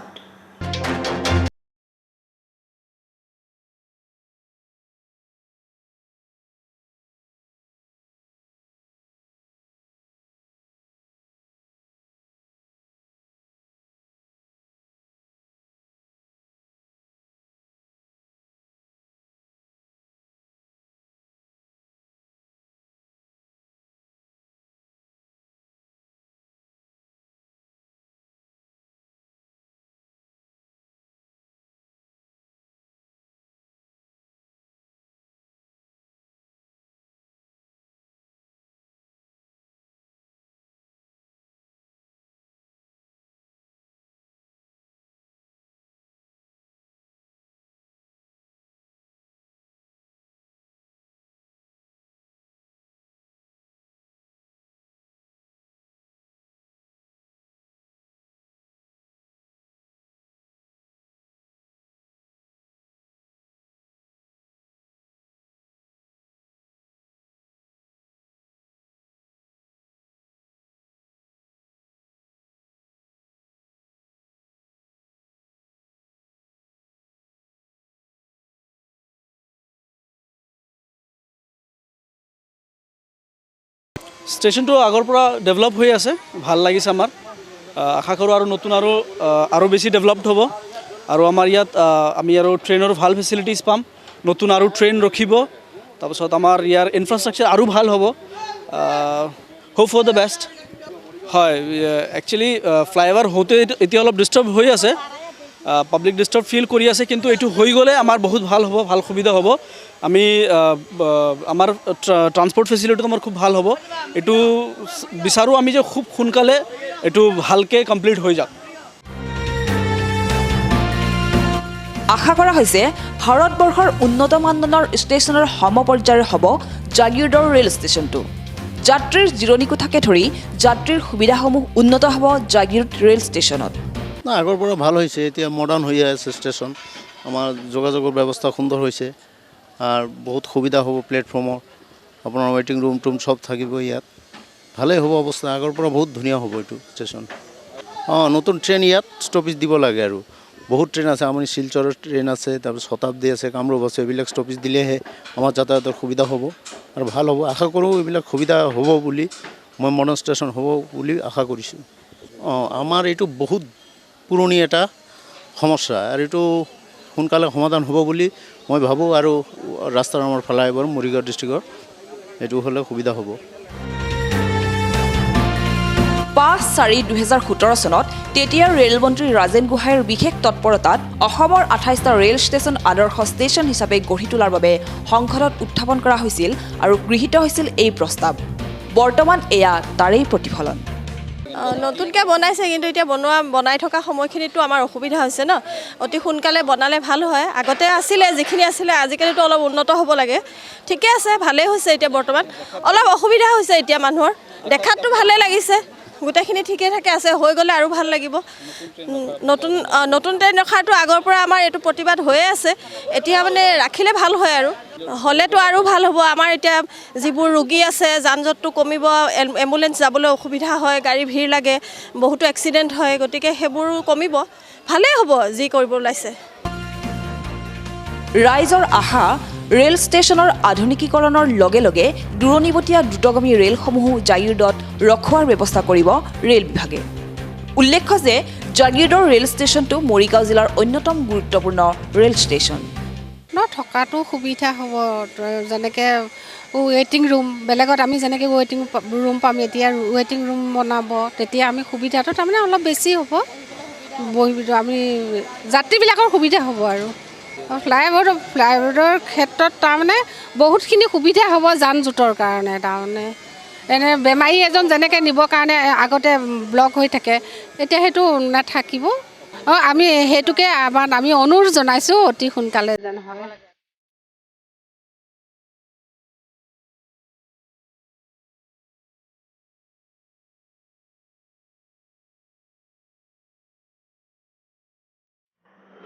ষ্টেচনটো আগৰ পৰা ডেভেলপ হৈ আছে ভাল লাগিছে আমাৰ আশা কৰোঁ আৰু নতুন আৰু বেছি ডেভেলপড হ'ব আৰু আমাৰ ইয়াত আমি আৰু ট্ৰেইনৰ ভাল ফেচিলিটিজ পাম নতুন আৰু ট্ৰেইন ৰখিব তাৰপিছত আমাৰ ইয়াৰ ইনফ্ৰাষ্ট্ৰাকচাৰ আৰু ভাল হ'ব হোপ ফৰ দ্য বেষ্ট হয় একচুৱেলি ফ্লাইঅভাৰ হওঁতে এতিয়া অলপ ডিষ্টাৰ্ব হৈ আছে পাব্লিক ডিষ্টাৰ্ব ফিল কৰি আছে কিন্তু এইটো হৈ গ'লে আমাৰ বহুত ভাল হ'ব ভাল সুবিধা হ'ব আমি আমাৰ ট্ৰান্সপৰ্ট ফেচিলিটিটো আমাৰ খুব ভাল হ'ব এইটো বিচাৰোঁ আমি যে খুব সোনকালে এইটো ভালকৈ কমপ্লিট হৈ যাওক আশা কৰা হৈছে ভাৰতবৰ্ষৰ উন্নত মানদণ্ডৰ ষ্টেচনৰ সমপৰ্যায়ৰ হ'ব জাগিৰোডৰ ৰেল ষ্টেচনটো যাত্ৰীৰ জিৰণি কোঠাকে ধৰি যাত্ৰীৰ সুবিধাসমূহ উন্নত হ'ব জাগিৰোড ৰেল ষ্টেচনত আগৰ পৰা ভাল হৈছে এতিয়া মডাৰ্ণ হৈ আছে ষ্টেচন আমাৰ যোগাযোগৰ ব্যৱস্থা সুন্দৰ হৈছে আৰ বহুত সুবিধা হ'ব প্লেটফৰ্মৰ আপোনাৰ ৱেটিং ৰুম টুম সব থাকিব ইয়াত ভালেই হ'ব অৱস্থা আগৰ পৰা বহুত ধুনীয়া হ'ব এইটো ষ্টেচন নতুন ট্ৰেইন ইয়াত ষ্টপেজ দিব লাগে আৰু বহুত ট্ৰেইন আছে আমাৰ শিলচৰৰ ট্ৰেইন আছে তাৰপিছত শতাব্দী আছে কামৰূপ আছে এইবিলাক ষ্টপেজ দিলেহে আমাৰ যাতায়াতৰ সুবিধা হ'ব আৰু ভাল হ'ব আশা কৰোঁ এইবিলাক সুবিধা হ'ব বুলি মই মডাৰ্ণ ষ্টেচন হ'ব বুলি আশা কৰিছোঁ আমাৰ এইটো বহুত পুৰণি এটা সমস্যা আৰু এইটো সোনকালে সমাধান হ'ব বুলি মই ভাবোঁ আৰু ৰাস্তাৰ আমাৰ ফ্লাইঅভাৰ মৰিগাঁও ডিষ্ট্ৰিক্টৰ এইটো হ'লে সুবিধা হ'ব 5/4/2017 চনত তেতিয়াৰ ৰেলমন্ত্ৰী ৰাজেন গোহাঁইৰ বিশেষ তৎপৰতাত অসমৰ 28টা ৰেল ষ্টেচন আদৰ্শ ষ্টেচন হিচাপে গঢ়ি তোলাৰ বাবে সংসদত উত্থাপন কৰা হৈছিল আৰু গৃহীত হৈছিল এই প্ৰস্তাৱ বৰ্তমান এয়া তাৰেই প্ৰতিফলন নতুনকৈ বনাইছে কিন্তু এতিয়া বনাই থকা সময়খিনিতো আমাৰ অসুবিধা হৈছে ন অতি সোনকালে বনালে ভাল হয় আগতে আছিলে যিখিনি আছিলে আজিকালিতো অলপ উন্নত হ'ব লাগে ঠিকে আছে ভালেই হৈছে এতিয়া বৰ্তমান অলপ অসুবিধা হৈছে এতিয়া মানুহৰ দেখাততো ভালেই লাগিছে গোটেইখিনি ঠিকে থাকে আছে হৈ গ'লে আৰু ভাল লাগিব নতুন ট্ৰেইন ৰখাটো আগৰ পৰা আমাৰ এইটো প্ৰতিবাদ হৈয়ে আছে এতিয়া মানে ৰাখিলে ভাল হয় আৰু হ'লেতো আৰু ভাল হ'ব আমাৰ এতিয়া যিবোৰ ৰোগী আছে যান জঁটটো কমিব এম্বুলেন্স যাবলৈ অসুবিধা হয় গাড়ী ভিৰ লাগে বহুতো এক্সিডেণ্ট হয় গতিকে সেইবোৰো কমিব ভালেই হ'ব যি কৰিব ওলাইছে ৰাইজৰ আশা ৰেল ষ্টেচনৰ আধুনিকীকৰণৰ লগে লগে দূৰণিবতীয়া দ্ৰুতগামী ৰেলসমূহো জাগিৰোডত ৰখোৱাৰ ব্যৱস্থা কৰিব ৰেল বিভাগে উল্লেখ্য যে জাগিৰোডৰ ৰেল ষ্টেচনটো মৰিগাঁও জিলাৰ অন্যতম গুৰুত্বপূৰ্ণ ৰেল ষ্টেচন থকাটো সুবিধা হ'ব যেনেকৈ ৱেইটিং ৰুম বেলেগত আমি যেনেকৈ ৱেইটিং ৰুম পাম এতিয়া ৱেইটিং ৰুম বনাব তেতিয়া আমি সুবিধাটো তাৰমানে অলপ বেছি হ'ব আমি যাত্ৰীবিলাকৰ সুবিধা হ'ব আৰু ফ্লাইঅভাৰৰ ক্ষেত্ৰত তাৰমানে বহুতখিনি সুবিধা হ'ব যান জোঁটৰ কাৰণে তাৰমানে এনে বেমাৰী এজন যেনেকৈ নিবৰ কাৰণে আগতে ব্লক হৈ থাকে এতিয়া সেইটো নাথাকিব আমি সেইটোকে আমি অনুৰোধ জনাইছোঁ অতি সোনকালে যেন হয়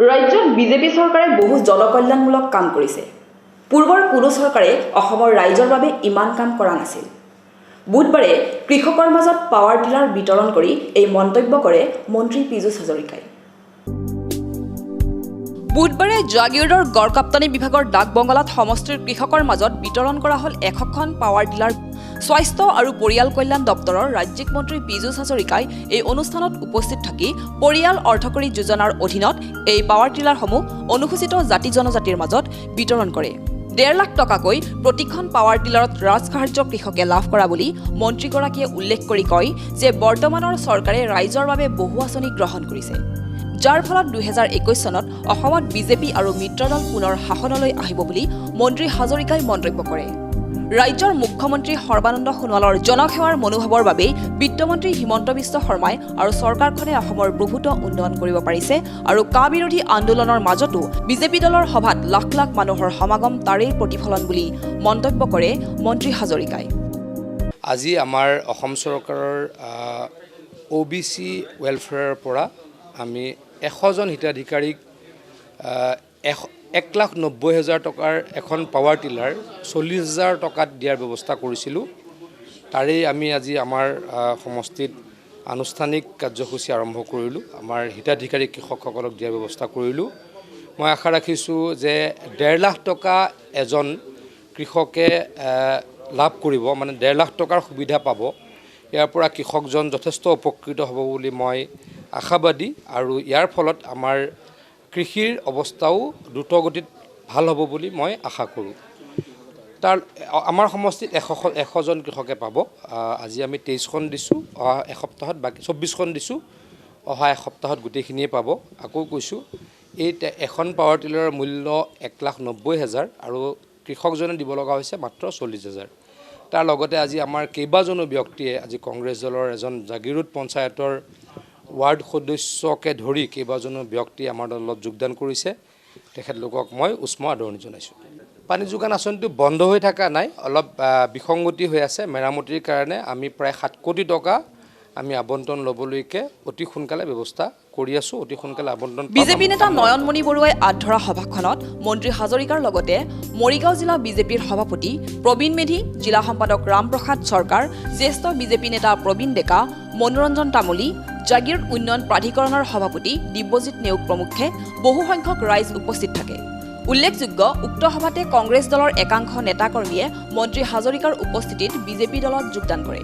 ৰাজ্যত বিজেপি চৰকাৰে বহু জনকল্যাণমূলক কাম কৰিছে পূৰ্বৰ কোনো চৰকাৰে অসমৰ ৰাইজৰ বাবে ইমান কাম কৰা নাছিল বুধবাৰে কৃষকৰ মাজত পাৱাৰ টিলাৰ বিতৰণ কৰি এই মন্তব্য কৰে মন্ত্ৰী পীযুষ হাজৰিকাই বুধবাৰে জাগিৰোডৰ গড়কাপ্তানি বিভাগৰ ডাকবংগলাত সমষ্টিৰ কৃষকৰ মাজত বিতৰণ কৰা হ'ল 100খন পাৱাৰ টিলাৰ স্বাস্থ্য আৰু পৰিয়াল কল্যাণ দপ্তৰৰ ৰাজ্যিক মন্ত্ৰী পীযুষ হাজৰিকাই এই অনুষ্ঠানত উপস্থিত থাকি পৰিয়াল অৰ্থকৰী যোজনাৰ অধীনত এই পাৱাৰ টিলাৰসমূহ অনুসূচিত জাতি জনজাতিৰ মাজত বিতৰণ কৰে 1.5 লাখ টকাকৈ প্ৰতিখন পাৱাৰ টিলাৰত ৰাজসাহায্য কৃষকে লাভ কৰা বুলি মন্ত্ৰীগৰাকীয়ে উল্লেখ কৰি কয় যে বৰ্তমানৰ চৰকাৰে ৰাইজৰ বাবে বহু আঁচনি গ্ৰহণ কৰিছে যাৰ ফলত 2021 চনত অসমত বিজেপি আৰু মিত্ৰদল পুনৰ শাসনলৈ আহিব বুলি মন্ত্ৰী হাজৰিকাই মন্তব্য কৰে ৰাজ্যৰ মুখ্যমন্ত্ৰী সৰ্বানন্দ সোণোৱালৰ জনসেৱাৰ মনোভাৱৰ বাবে বিত্তমন্ত্ৰী হিমন্ত বিশ্ব শৰ্মাই আৰু চৰকাৰখনে অসমৰ বহুত উন্নয়ন কৰিব পাৰিছে আৰু কা বিৰোধী আন্দোলনৰ মাজতো বিজেপি দলৰ সভাত লাখ লাখ মানুহৰ সমাগম তাৰেই প্ৰতিফলন বুলি মন্তব্য কৰে মন্ত্ৰী হাজৰিকাই আজি আমাৰ অসম চৰকাৰৰ OBC ৱেলফেয়াৰৰ পৰা আমি 100 জন হিতাধিকাৰীক 1,90,000 টকাৰ এখন পাৱাৰ টিলাৰ 40,000 টকাত দিয়াৰ ব্যৱস্থা কৰিছিলোঁ তাৰেই আমি আজি আমাৰ সমষ্টিত আনুষ্ঠানিক কাৰ্যসূচী আৰম্ভ কৰিলোঁ আমাৰ হিতাধিকাৰী কৃষকসকলক দিয়াৰ ব্যৱস্থা কৰিলোঁ মই আশা ৰাখিছোঁ যে 1.5 লাখ টকা এজন কৃষকে লাভ কৰিব মানে 1.5 লাখ টকাৰ সুবিধা পাব ইয়াৰ পৰা কৃষকজন যথেষ্ট উপকৃত হ'ব বুলি মই আশাবাদী আৰু ইয়াৰ ফলত আমাৰ কৃষিৰ অৱস্থাও দ্ৰুতগতিত ভাল হ'ব বুলি মই আশা কৰোঁ তাৰ আমাৰ সমষ্টিত 100 জন কৃষকে পাব আজি আমি 23খন দিছোঁ অহা এসপ্তাহত বাকি 24খন দিছোঁ অহা এসপ্তাহত গোটেইখিনিয়ে পাব আকৌ কৈছোঁ এই এখন পাৱাৰ টিলাৰৰ মূল্য 1,90,000 আৰু কৃষকজনে দিব লগা হৈছে মাত্ৰ 40,000 তাৰ লগতে আজি আমাৰ কেইবাজনো ব্যক্তিয়ে আজি কংগ্ৰেছ দলৰ এজন জাগিৰোড পঞ্চায়তৰ ৱাৰ্ড সদস্যকে ধৰি কেইবাজনো ব্যক্তি আমাৰ দলত যোগদান কৰিছে তেখেতলোকক মই উষ্ম আদৰণি জনাইছোঁ পানী যোগান আঁচনিটো বন্ধ হৈ থকা নাই অলপ বিসংগতি হৈ আছে মেৰামতিৰ কাৰণে আমি প্ৰায় 7 কোটি টকা আমি আবণ্টন ল'বলৈকে অতি সোনকালে ব্যৱস্থা কৰি আছোঁ অতি সোনকালে আবণ্টন বিজেপি নেতা নয়নমণি বৰুৱাই আধৰা সভাখনত মন্ত্ৰী হাজৰিকাৰ লগতে মৰিগাঁও জিলা বিজেপিৰ সভাপতি প্ৰবীণ মেধি জিলা সম্পাদক ৰামপ্ৰসাদ চৰকাৰ জ্যেষ্ঠ বিজেপি নেতা প্ৰবীণ ডেকা মনোৰঞ্জন তামুলী জাগিৰোড উন্নয়ন প্ৰাধিকৰণৰ সভাপতি দিব্যজিৎ নেওগ প্ৰমুখ্যে বহু সংখ্যক ৰাইজ উপস্থিত থাকে উল্লেখযোগ্য উক্ত সভাতে কংগ্ৰেছ দলৰ একাংশ নেতাকৰ্মীয়ে মন্ত্ৰী হাজৰিকাৰ উপস্থিতিত বিজেপি দলত যোগদান কৰে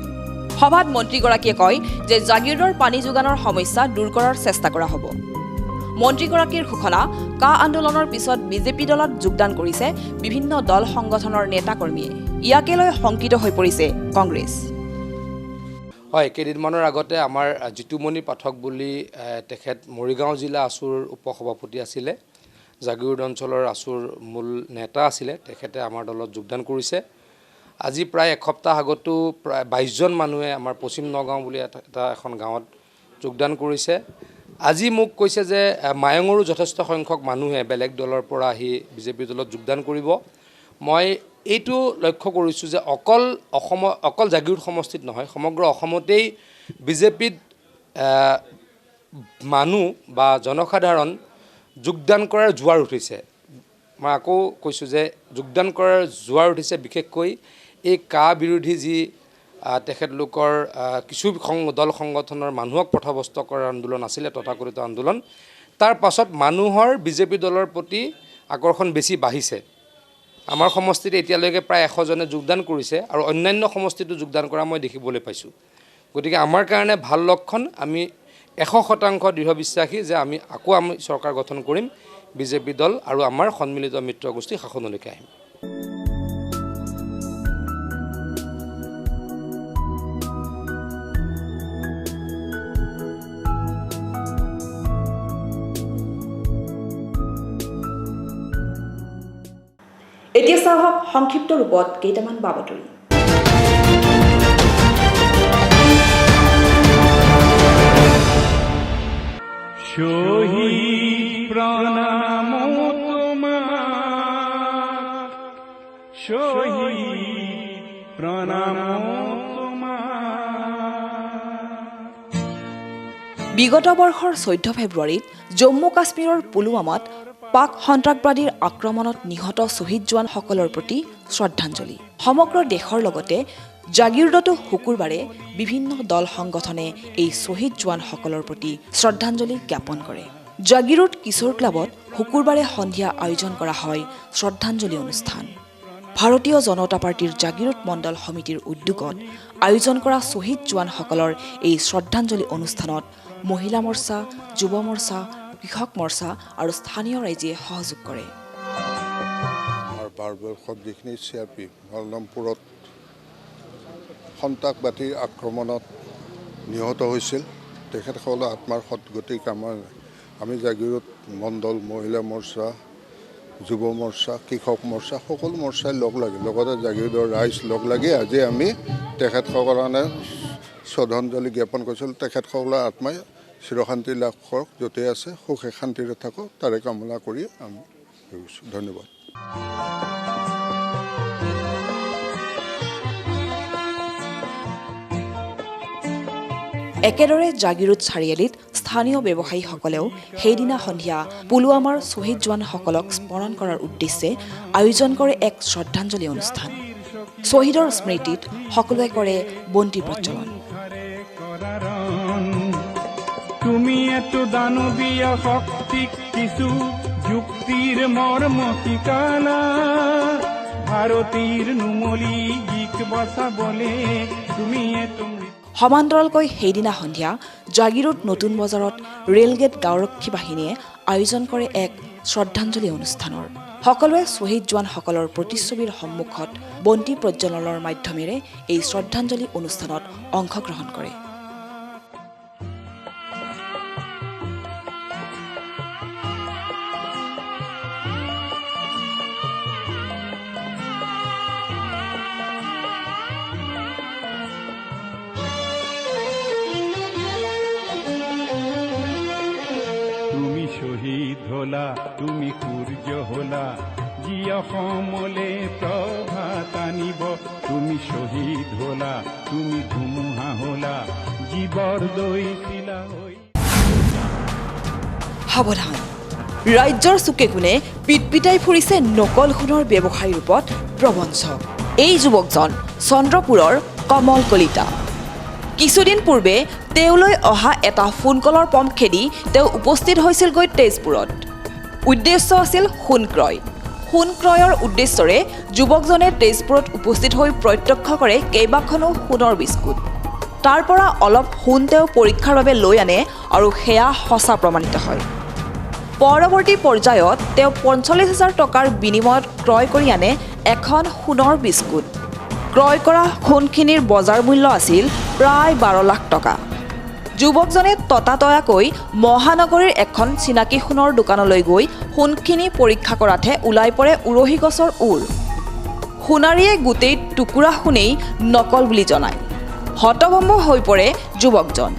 সভাত মন্ত্ৰীগৰাকীয়ে কয় যে জাগিৰোডৰ পানী যোগানৰ সমস্যা দূৰ কৰাৰ চেষ্টা কৰা হ'ব মন্ত্ৰীগৰাকীৰ ঘোষণা কা আন্দোলনৰ পিছত বিজেপি দলত যোগদান কৰিছে বিভিন্ন দল সংগঠনৰ নেতাকৰ্মীয়ে ইয়াকে লৈ শংকিত হৈ পৰিছে কংগ্ৰেছ হয় কেইদিনমানৰ আগতে আমাৰ জিতুমণি পাঠক বুলি তেখেত মৰিগাঁও জিলা আসুৰ উপসভাপতি আছিলে জাগিৰোড অঞ্চলৰ আসুৰ মূল নেতা আছিলে তেখেতে আমাৰ দলত যোগদান কৰিছে আজি প্ৰায় এসপ্তাহ আগতো প্ৰায় 22 জন মানুহে আমাৰ পশ্চিম নগাঁও বুলি এখন গাঁৱত যোগদান কৰিছে আজি মোক কৈছে যে মায়ঙৰো যথেষ্ট সংখ্যক মানুহে বেলেগ দলৰ পৰা আহি বিজেপি দলত যোগদান কৰিব মই এইটো লক্ষ্য কৰিছোঁ যে অকল জাগিৰোড সমষ্টিত নহয় সমগ্ৰ অসমতেই বিজেপিত মানুহ বা জনসাধাৰণ যোগদান কৰাৰ জোৱাৰ উঠিছে। মই আকৌ কৈছোঁ যে যোগদান কৰাৰ জোৱাৰ উঠিছে, বিশেষকৈ এই কা বিৰোধী যি তেখেতলোকৰ কিছু দল সংগঠনৰ মানুহক পথভ্ৰষ্ট কৰাৰ আন্দোলন আছিলে, তথাকথিত আন্দোলন, তাৰ পাছত মানুহৰ বিজেপি দলৰ প্ৰতি আকৰ্ষণ বেছি বাঢ়িছে। আমাৰ সমষ্টিত এতিয়ালৈকে প্ৰায় 100 জনে যোগদান কৰিছে আৰু অন্যান্য সমষ্টিতো যোগদান কৰা মই দেখিবলৈ পাইছোঁ। গতিকে আমাৰ কাৰণে ভাল লক্ষণ। আমি 100% দৃঢ় বিশ্বাসী যে আমি চৰকাৰ গঠন কৰিম, বিজেপি দল আৰু আমাৰ সন্মিলিত মিত্ৰ গোষ্ঠী শাসনলৈকে আহিম। এতিয়া চাওক সংক্ষিপ্ত ৰূপত কেইটামান বাতৰি। শহীদ প্ৰণাম তোমাক, শহীদ প্ৰণাম তোমাক। বিগত বৰ্ষৰ 14 ফেব্ৰুৱাৰীত জম্মু কাশ্মীৰৰ পুলৱামাত পাক সন্ত্ৰাসবাদীৰ আক্ৰমণত নিহত শ্বহীদ জোৱানসকলৰ প্ৰতি শ্ৰদ্ধাঞ্জলি। সমগ্ৰ দেশৰ লগতে জাগিৰোডতো শুকুৰবাৰে বিভিন্ন দল সংগঠনে এই শ্বহীদ জোৱানসকলৰ প্ৰতি শ্ৰদ্ধাঞ্জলি জ্ঞাপন কৰে। জাগিৰোড কিশোৰ ক্লাবত শুকুৰবাৰে সন্ধিয়া আয়োজন কৰা হয় শ্ৰদ্ধাঞ্জলি অনুষ্ঠান। ভাৰতীয় জনতা পাৰ্টীৰ জাগিৰোড মণ্ডল সমিতিৰ উদ্যোগত আয়োজন কৰা শ্বহীদ জোৱানসকলৰ এই শ্ৰদ্ধাঞ্জলি অনুষ্ঠানত মহিলা মৰ্চা, যুৱ মৰ্চা, কৃষক মৰ্চা আৰু স্থানীয় ৰাইজে সহযোগ কৰে। আমাৰ ভাৰতবৰ্ষত যিখিনি CRP বলৰামপুৰত সন্ত্ৰাসবাদীৰ আক্ৰমণত নিহত হৈছিল, তেখেতসকলৰ আত্মাৰ সদ্গতি কামনাৰে আমি জাগিৰোড মণ্ডল, মহিলা মৰ্চা, যুৱ মৰ্চা, কৃষক মৰ্চা সকলো মৰ্চাই লগ লাগি, লগতে জাগিৰোডৰ ৰাইজ লগ লাগি আজি আমি তেখেতসকলৰ কাৰণে শ্ৰদ্ধাঞ্জলি জ্ঞাপন কৰিছিলোঁ। তেখেতসকলৰ আত্মাই চিৰশান্তি লাভ কৰক, য'তে আছে সুখে শান্তিৰে থাকক, তাৰে কামনা কৰি আমি ধন্যবাদ। একেদৰে জাগিৰোড চাৰিআলিত স্থানীয় ব্যৱসায়ীসকলেও সেইদিনা সন্ধিয়া পুলৱামাৰ শ্বহীদ জোৱানসকলক স্মৰণ কৰাৰ উদ্দেশ্যে আয়োজন কৰে এক শ্ৰদ্ধাঞ্জলি অনুষ্ঠান। শ্বহীদৰ স্মৃতিত সকলোৱে কৰে বন্তি প্ৰজ্বলন। তুমি এতো দানবীয় শক্তিক কিছু যুক্তিৰ মৰ্ম শিকালা, ভাৰতীৰ নুমলী গীত বচাবলে তুমি এতো। সমান্তৰালকৈ সেইদিনা সন্ধিয়া জাগিৰোড নতুন বজাৰত ৰেলগেট গাঁওৰক্ষী বাহিনীয়ে আয়োজন কৰে এক শ্ৰদ্ধাঞ্জলি অনুষ্ঠানৰ। সকলোৱে শ্বহীদ জোৱানসকলৰ প্ৰতিচ্ছবিৰ সন্মুখত বন্তি প্ৰজ্বলনৰ মাধ্যমেৰে এই শ্ৰদ্ধাঞ্জলি অনুষ্ঠানত অংশগ্ৰহণ কৰে। শহীদ হলা তুমি সূৰ্য হলা, যি অসমলে প্ৰভাত আনিব। তুমি শহীদ হলা তুমি ধুমুহা হলা, জীৱৰ দৈছিলা হৈ। সাৱধান, ৰাজ্যৰ চুকে কোণে পিটপিটাই ফুৰিছে নকল সোণৰ ব্যৱসায়ী ৰূপত প্ৰবঞ্চ। এই যুৱকজন চন্দ্ৰপুৰৰ কমল কলিতা। কিছুদিন পূৰ্বে তেওঁলৈ অহা এটা ফোন কলৰ পম্প খেদি তেওঁ উপস্থিত হৈছিলগৈ তেজপুৰত। উদ্দেশ্য আছিল সোণ ক্ৰয়। সোণ ক্ৰয়ৰ উদ্দেশ্যৰে যুৱকজনে তেজপুৰত উপস্থিত হৈ প্ৰত্যক্ষ কৰে কেইবাখনো সোণৰ বিস্কুট। তাৰ পৰা অলপ সোণ তেওঁ পৰীক্ষাৰ বাবে লৈ আনে আৰু সেয়া সঁচা প্ৰমাণিত হয়। পৰৱৰ্তী পৰ্যায়ত তেওঁ ৪৫,০০০ টকাৰ বিনিময়ত ক্ৰয় কৰি আনে এখন সোণৰ বিস্কুট। ক্ৰয় কৰা সোণখিনিৰ বজাৰ মূল্য আছিল প্ৰায় ১২ লাখ টকা। যুৱকজনে ততাতয়াকৈ মহানগৰীৰ এখন চিনাকি সোণৰ দোকানলৈ গৈ সোণখিনি পৰীক্ষা কৰাতহে ওলাই পৰে উৰহি গছৰ ওৰ। সোণাৰীয়ে গোটেই টুকুৰা সোণেই নকল বুলি জনায়। হতভম্ব হৈ পৰে যুৱকজন।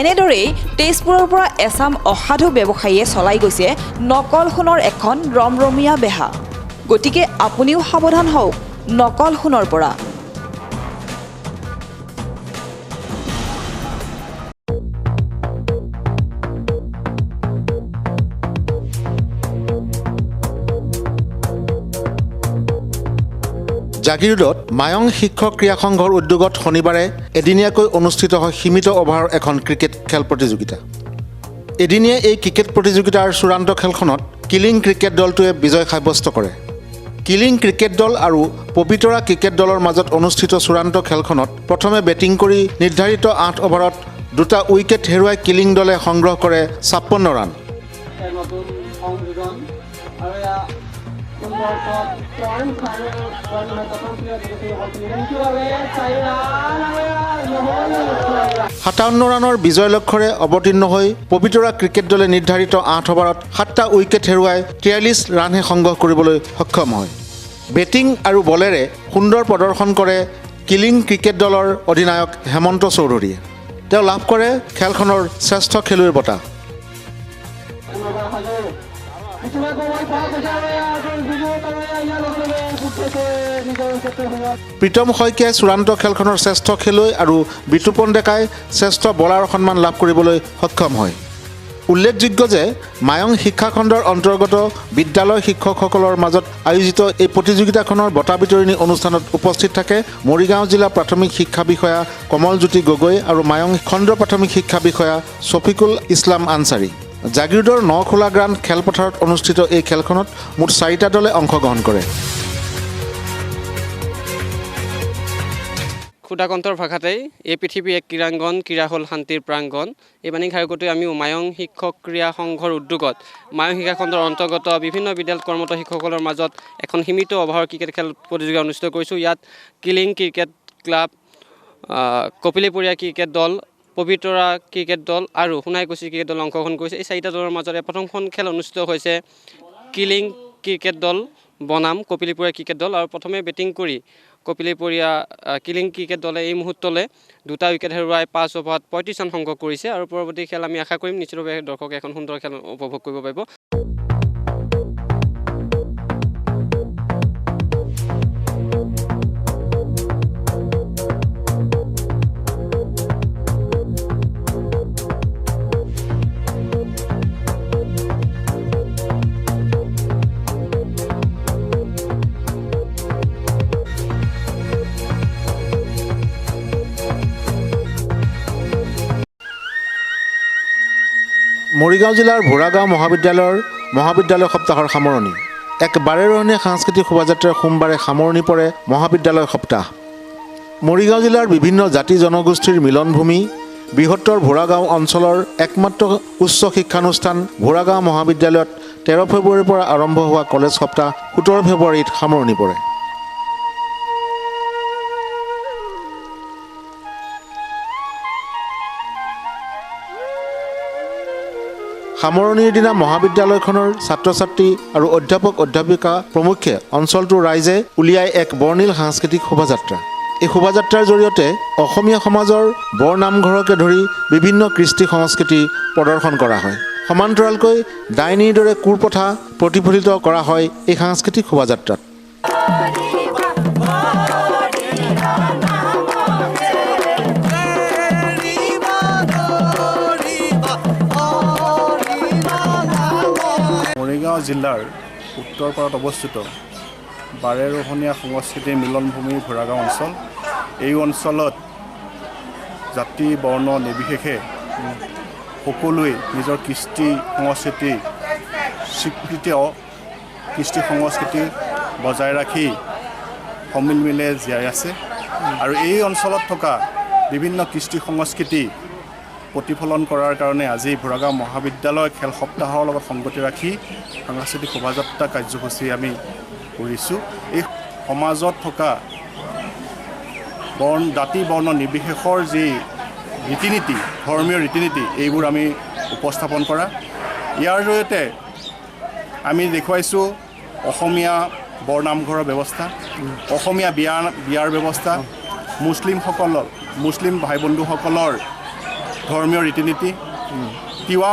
এনেদৰেই তেজপুৰৰ পৰা এচাম অসাধু ব্যৱসায়ীয়ে চলাই গৈছে নকল সোণৰ এখন ৰমৰমীয়া বেহা। গতিকে আপুনিও সাৱধান হওক নকল সোণৰ পৰা। জাগিৰোডত মায়ং শিক্ষক ক্ৰীড়া সংঘৰ উদ্যোগত শনিবাৰে এদিনীয়াকৈ অনুষ্ঠিত হয় সীমিত অভাৰৰ এখন ক্ৰিকেট খেল প্ৰতিযোগিতা। এদিনীয়া এই ক্ৰিকেট প্ৰতিযোগিতাৰ চূড়ান্ত খেলখনত কিলিং ক্ৰিকেট দলটোৱে বিজয় সাব্যস্ত কৰে। কিলিং ক্ৰিকেট দল আৰু পবিতৰা ক্ৰিকেট দলৰ মাজত অনুষ্ঠিত চূড়ান্ত খেলখনত প্ৰথমে বেটিং কৰি নিৰ্ধাৰিত 8 অভাৰত 2টা উইকেট হেৰুৱাই কিলিং দলে সংগ্ৰহ কৰে 56 ৰান। সাতাৱন্ন ৰানৰ বিজয় লক্ষ্যৰে অৱতীৰ্ণ হৈ পবিতৰা ক্ৰিকেট দলে নিৰ্ধাৰিত 8 অভাৰত 7টা উইকেট হেৰুৱাই 43 ৰানহে সংগ্ৰহ কৰিবলৈ সক্ষম হয়। বেটিং আৰু বলেৰে সুন্দৰ প্ৰদৰ্শন কৰে কিলিং ক্ৰিকেট দলৰ অধিনায়ক হেমন্ত চৌধুৰীয়ে। তেওঁ লাভ কৰে খেলখনৰ শ্ৰেষ্ঠ খেলুৱৈৰ বঁটা। প্ৰীতম শইকীয়াই চূড়ান্ত খেলখনৰ শ্ৰেষ্ঠ খেলুৱৈ আৰু বিতুপন ডেকাই শ্ৰেষ্ঠ বলাৰৰ সন্মান লাভ কৰিবলৈ সক্ষম হয়। উল্লেখযোগ্য যে মায়ং শিক্ষাখণ্ডৰ অন্তৰ্গত বিদ্যালয় শিক্ষকসকলৰ মাজত আয়োজিত এই প্ৰতিযোগিতাখনৰ বঁটা বিতৰণী অনুষ্ঠানত উপস্থিত থাকে মৰিগাঁও জিলা প্ৰাথমিক শিক্ষা বিষয়া কমলজ্যোতি গগৈ আৰু মায়ং খণ্ড প্ৰাথমিক শিক্ষা বিষয়া ছফিকুল ইছলাম আনচাৰী। জাগিৰোডৰ নখোলা গ্ৰাণ্ড খেলপথাৰত অনুষ্ঠিত এই খেলখনত মুঠ 4টা দলে অংশগ্ৰহণ কৰে। ক্ষুদাকণ্ঠৰ ভাষাতেই এই পৃথিৱী এক ক্ৰীড়াংগন, ক্ৰীড়া হ'ল শান্তিৰ প্ৰাংগণ। এই বাণী ঘাইকতে আমি মায়ং শিক্ষক ক্ৰীড়া সংঘৰ উদ্যোগত মায়ং শিক্ষাখণ্ডৰ অন্তৰ্গত বিভিন্ন বিদ্যালয়ত কৰ্মৰত শিক্ষকসকলৰ মাজত এখন সীমিত অভাৰৰ ক্ৰিকেট খেল প্ৰতিযোগিতা অনুষ্ঠিত কৰিছোঁ। ইয়াত কিলিং ক্ৰিকেট ক্লাব, কপিলীপৰীয়া ক্ৰিকেট দল, পবিতৰা ক্ৰিকেট দল আৰু সোণাইকুছি ক্ৰিকেট দল অংশগ্ৰহণ কৰিছে। এই 4টা দলৰ মাজতে প্ৰথমখন খেল অনুষ্ঠিত হৈছে কিলিং ক্ৰিকেট দল বনাম কপিলীপৰীয়া ক্ৰিকেট দল। আৰু প্ৰথমে বেটিং কৰি কপিলীপৰীয়া কিলিং ক্ৰিকেট দলে এই মুহূৰ্তলৈ 2টা উইকেট হেৰুৱাই 5 অভাৰত 35 ৰান সংগ্ৰহ কৰিছে। আৰু পৰৱৰ্তী খেল আমি আশা কৰিম নিশ্চিতভাৱে দৰ্শকে এখন সুন্দৰ খেল উপভোগ কৰিব পাৰিব। মৰিগাঁও জিলাৰ ভোৰাগাঁও মহাবিদ্যালয় সপ্তাহৰ সামৰণি। এক বাৰেৰহণীয়া সাংস্কৃতিক শোভাযাত্ৰাৰ সোমবাৰে সামৰণি পৰে মহাবিদ্যালয় সপ্তাহ। মৰিগাঁও জিলাৰ বিভিন্ন জাতি জনগোষ্ঠীৰ মিলনভূমি বৃহত্তৰ ভোৰাগাঁও অঞ্চলৰ একমাত্ৰ উচ্চ শিক্ষানুষ্ঠান ভোৰাগাঁও মহাবিদ্যালয়ত 13 ফেব্ৰুৱাৰীৰ পৰা আৰম্ভ হোৱা কলেজ সপ্তাহ 17 ফেব্ৰুৱাৰীত সামৰণি পৰে। সামৰণিৰ দিনা মহাবিদ্যালয়খনৰ ছাত্ৰ ছাত্ৰী আৰু অধ্যাপক অধ্যাপিকা প্ৰমুখ্যে অঞ্চলটোৰ ৰাইজে উলিয়াই এক বৰ্ণিল সাংস্কৃতিক শোভাযাত্ৰা। এই শোভাযাত্ৰাৰ জৰিয়তে অসমীয়া সমাজৰ বৰনামঘৰকে ধৰি বিভিন্ন কৃষ্টি সংস্কৃতি প্ৰদৰ্শন কৰা হয়। সমান্তৰালকৈ ডাইনীৰ দৰে কুৰপথা প্ৰতিফলিত কৰা হয় এই সাংস্কৃতিক শোভাযাত্ৰাত। মৰিগাঁও জিলাৰ উত্তৰ পাৰত অৱস্থিত বাৰেৰহণীয়া সংস্কৃতিৰ মিলনভূমি ভোৰাগাঁও অঞ্চল। এই অঞ্চলত জাতি বৰ্ণ নিৰ্বিশেষে সকলোৱে নিজৰ কৃষ্টি সংস্কৃতি কৃষ্টি সংস্কৃতি বজাই ৰাখি সমিলমিলে জীয়াই আছে। আৰু এই অঞ্চলত থকা বিভিন্ন কৃষ্টি সংস্কৃতি প্ৰতিফলন কৰাৰ কাৰণে আজি ভোৰাগাঁও মহাবিদ্যালয় খেল সপ্তাহৰ লগত সংগতি ৰাখি সাংস্কৃতিক শোভাযাত্ৰা কাৰ্যসূচী আমি কৰিছোঁ। এই সমাজত থকা জাতি বৰ্ণ নিৰ্বিশেষৰ যি ৰীতি নীতি, ধৰ্মীয় ৰীতি নীতি, এইবোৰ আমি উপস্থাপন কৰা। ইয়াৰ জৰিয়তে আমি দেখুৱাইছোঁ অসমীয়া বৰনামঘৰৰ ব্যৱস্থা, অসমীয়া বিয়াৰ ব্যৱস্থা, মুছলিম ভাই বন্ধুসকলৰ ধৰ্মীয় ৰীতি নীতি, তিৱা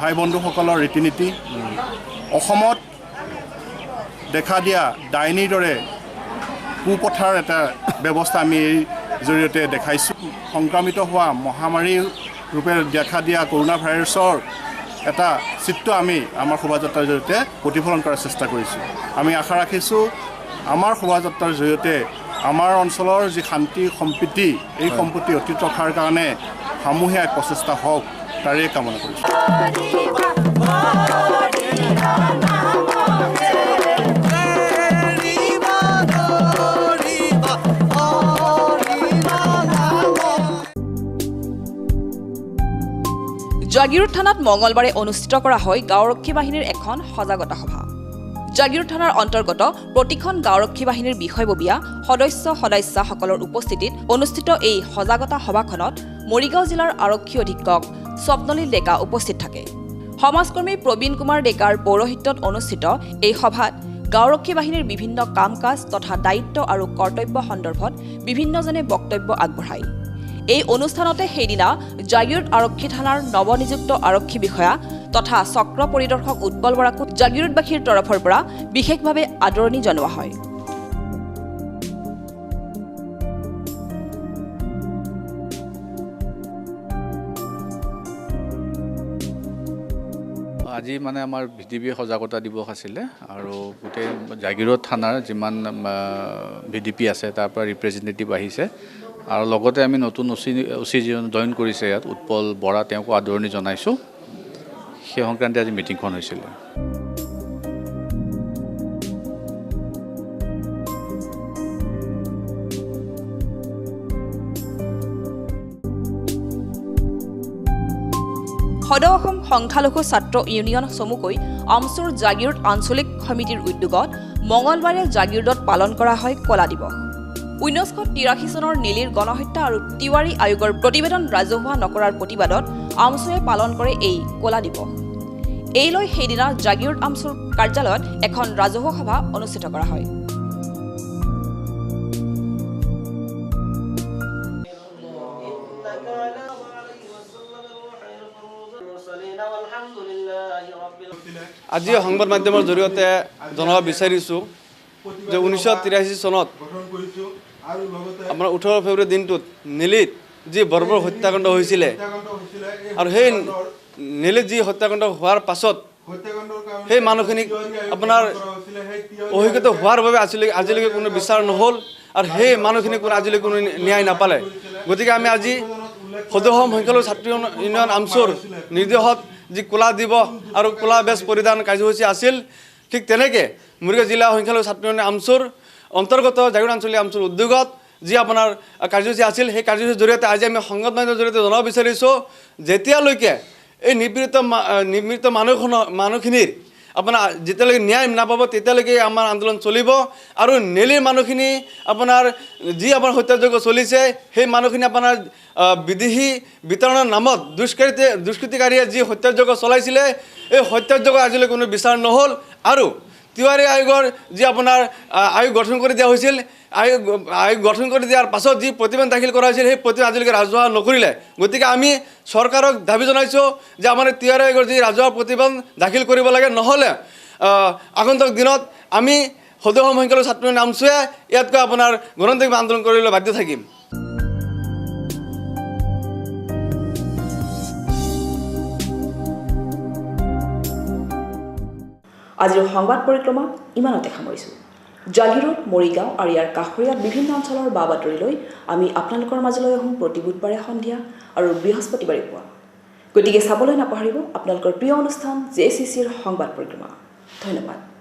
ভাই বন্ধুসকলৰ ৰীতি নীতি, অসমত দেখা দিয়া ডাইনীৰ দৰে কুপথাৰ এটা ব্যৱস্থা আমি এই জৰিয়তে দেখাইছোঁ। সংক্ৰামিত হোৱা মহামাৰী ৰূপে দেখা দিয়া কৰোণা ভাইৰাছৰ এটা চিত্ৰ আমি আমাৰ শোভাযাত্ৰাৰ জৰিয়তে প্ৰতিফলন কৰাৰ চেষ্টা কৰিছোঁ। আমি আশা ৰাখিছোঁ আমাৰ শোভাযাত্ৰাৰ জৰিয়তে আমাৰ অঞ্চলৰ যি শান্তি সম্প্ৰীতি এই সম্প্ৰীতি অটুট ৰখাৰ কাৰণে সামূহিক এক প্ৰচেষ্টা হওক তাৰে কামনা কৰিছোঁ। জাগিৰোড থানাত মঙলবাৰে অনুষ্ঠিত কৰা হয় গাঁওৰক্ষী বাহিনীৰ এখন সজাগতা সভা। জাগিৰোড থানাৰ অন্তৰ্গত প্ৰতিখন গাঁওৰক্ষী বাহিনীৰ বিষয়ববীয়া সদস্যসকলৰ উপস্থিতিত অনুষ্ঠিত এই সজাগতা সভাখনত মৰিগাঁও জিলাৰ আৰক্ষী অধীক্ষক স্বপ্নলীল ডেকা উপস্থিত থাকে। সমাজকৰ্মী প্ৰবীণ কুমাৰ ডেকাৰ পৌৰোহিত্যত অনুষ্ঠিত এই সভাত গাঁওৰক্ষী বাহিনীৰ বিভিন্ন কাম কাজ তথা দায়িত্ব আৰু কৰ্তব্য সন্দৰ্ভত বিভিন্নজনে বক্তব্য আগবঢ়ায়। এই অনুষ্ঠানতে সেইদিনা জাগিৰোড আৰক্ষী থানাৰ নৱনিযুক্ত আৰক্ষী বিষয়া তথা চক্ৰ পৰিদৰ্শক উৎপল বৰাকো জাগিৰোডবাসীৰ তৰফৰ পৰা বিশেষভাৱে আদৰণি জনোৱা হয়। আজি মানে আমাৰ ভিডিপি সজাগতা দিৱস আছিলে আৰু গোটেই জাগিৰোড থানাৰ যিমান ভিডিপি আছে তাৰ পৰা ৰিপ্ৰেজেণ্টেটিভ আহিছে আৰু লগতে আমি নতুন অচি জইন কৰিছে ইয়াত উৎপল বৰা, তেওঁকো আদৰণি জনাইছোঁ। সেই সংক্ৰান্তে আজি মিটিংখন হৈছিলে। সদৌ অসম সংখ্যালঘু ছাত্ৰ ইউনিয়ন চমুকৈ আমচুৰ জাগিৰোড আঞ্চলিক সমিতিৰ উদ্যোগত মঙলবাৰে জাগিৰোডত পালন কৰা হয় কলা দিৱস। 1983 চনৰ নেলীৰ গণহত্যা আৰু তিৱাৰী আয়োগৰ প্ৰতিবেদন ৰাজহুৱা নকৰাৰ প্ৰতিবাদত আমচুৱে পালন কৰে এই কলা দিৱস। এই লৈ সেইদিনা জাগিৰোড আমচুৰ কাৰ্যালয়ত এখন ৰাজহুৱা সভা অনুষ্ঠিত কৰা হয়। আজি সংবাদ মাধ্যমৰ জৰিয়তে জনাব বিচাৰিছোঁ যে 1983 চনত আপোনাৰ 18 ফেব্ৰুৱাৰী দিনটোত নেলীত যি বৰ্বৰ হত্যাকাণ্ড হৈছিলে আৰু সেই নেলীত যি হত্যাকাণ্ড হোৱাৰ পাছত সেই মানুহখিনিক আপোনাৰ অভিজ্ঞতা হোৱাৰ বাবে আজিলৈকে কোনো বিচাৰ নহ'ল আৰু সেই মানুহখিনিক কোনো আজিলৈকে কোনো ন্যায় নাপালে। গতিকে আমি আজি সদৌ অসম সংখ্যালঘু ছাত্ৰ ইউনিয়ন আমচুৰ নিৰ্দেশত যি ক'লা দিৱস আৰু ক'লা বেজ পৰিধান কাৰ্যসূচী আছিল, ঠিক তেনেকৈ মৰিগাঁও জিলা সংখ্যালঘু ছাত্ৰ ইউনিয়ন আমচুৰ অন্তৰ্গত জাগিৰোড আঞ্চলিক আমচুৰ উদ্যোগত যি আপোনাৰ কাৰ্যসূচী আছিল, সেই কাৰ্যসূচীৰ জৰিয়তে আজি আমি সংবাদ মাধ্যমৰ জৰিয়তে জনাব বিচাৰিছোঁ যেতিয়ালৈকে এই নিপীড়িত মানুহখিনিৰ আপোনাৰ যেতিয়ালৈকে ন্যায় নাপাব তেতিয়ালৈকে আমাৰ আন্দোলন চলিব আৰু নেলীৰ মানুহখিনি আপোনাৰ যি আপোনাৰ হত্যাযজ্ঞ চলিছে সেই মানুহখিনি আপোনাৰ বিদেশী বিতৰণৰ নামত দুষ্কৃতিকাৰীয়ে যি হত্যাযজ্ঞ চলাইছিলে এই হত্যাযজ্ঞ আজিলৈকে কোনো বিচাৰ নহ'ল আৰু তিৱাৰী আয়োগৰ যি আপোনাৰ আয়োগ গঠন কৰি দিয়া হৈছিল, আয়োগ গঠন কৰি দিয়াৰ পাছত যি প্ৰতিবেদন দাখিল কৰা হৈছিল সেই প্ৰতিবেদন আজিলৈকে ৰাজহুৱা নকৰিলে। গতিকে আমি চৰকাৰক দাবী জনাইছোঁ যে আমাৰ তিৱাৰী আয়োগৰ যি ৰাজহুৱা প্ৰতিবেদন দাখিল কৰিব লাগে, নহ'লে আগন্তুক দিনত আমি সদৌ অসম সংখ্যালঘু ছাত্ৰ ইউনিয়ন আমচুৱে ইয়াতকৈ আপোনাৰ গণতান্ত্ৰিক আন্দোলন কৰিবলৈ বাধ্য থাকিম। আজিৰ সংবাদ পৰিক্ৰমা ইমানতে সামৰিছোঁ। জাগিৰোড, মৰিগাঁও আৰু ইয়াৰ কাষৰীয়া বিভিন্ন অঞ্চলৰ বা বাতৰিলৈ আমি আপোনালোকৰ মাজলৈ আহোঁ প্ৰতি বুধবাৰে সন্ধিয়া আৰু বৃহস্পতিবাৰে পুৱা। গতিকে চাবলৈ নাপাহৰিব আপোনালোকৰ প্ৰিয় অনুষ্ঠান JCCৰ সংবাদ পৰিক্ৰমা। ধন্যবাদ।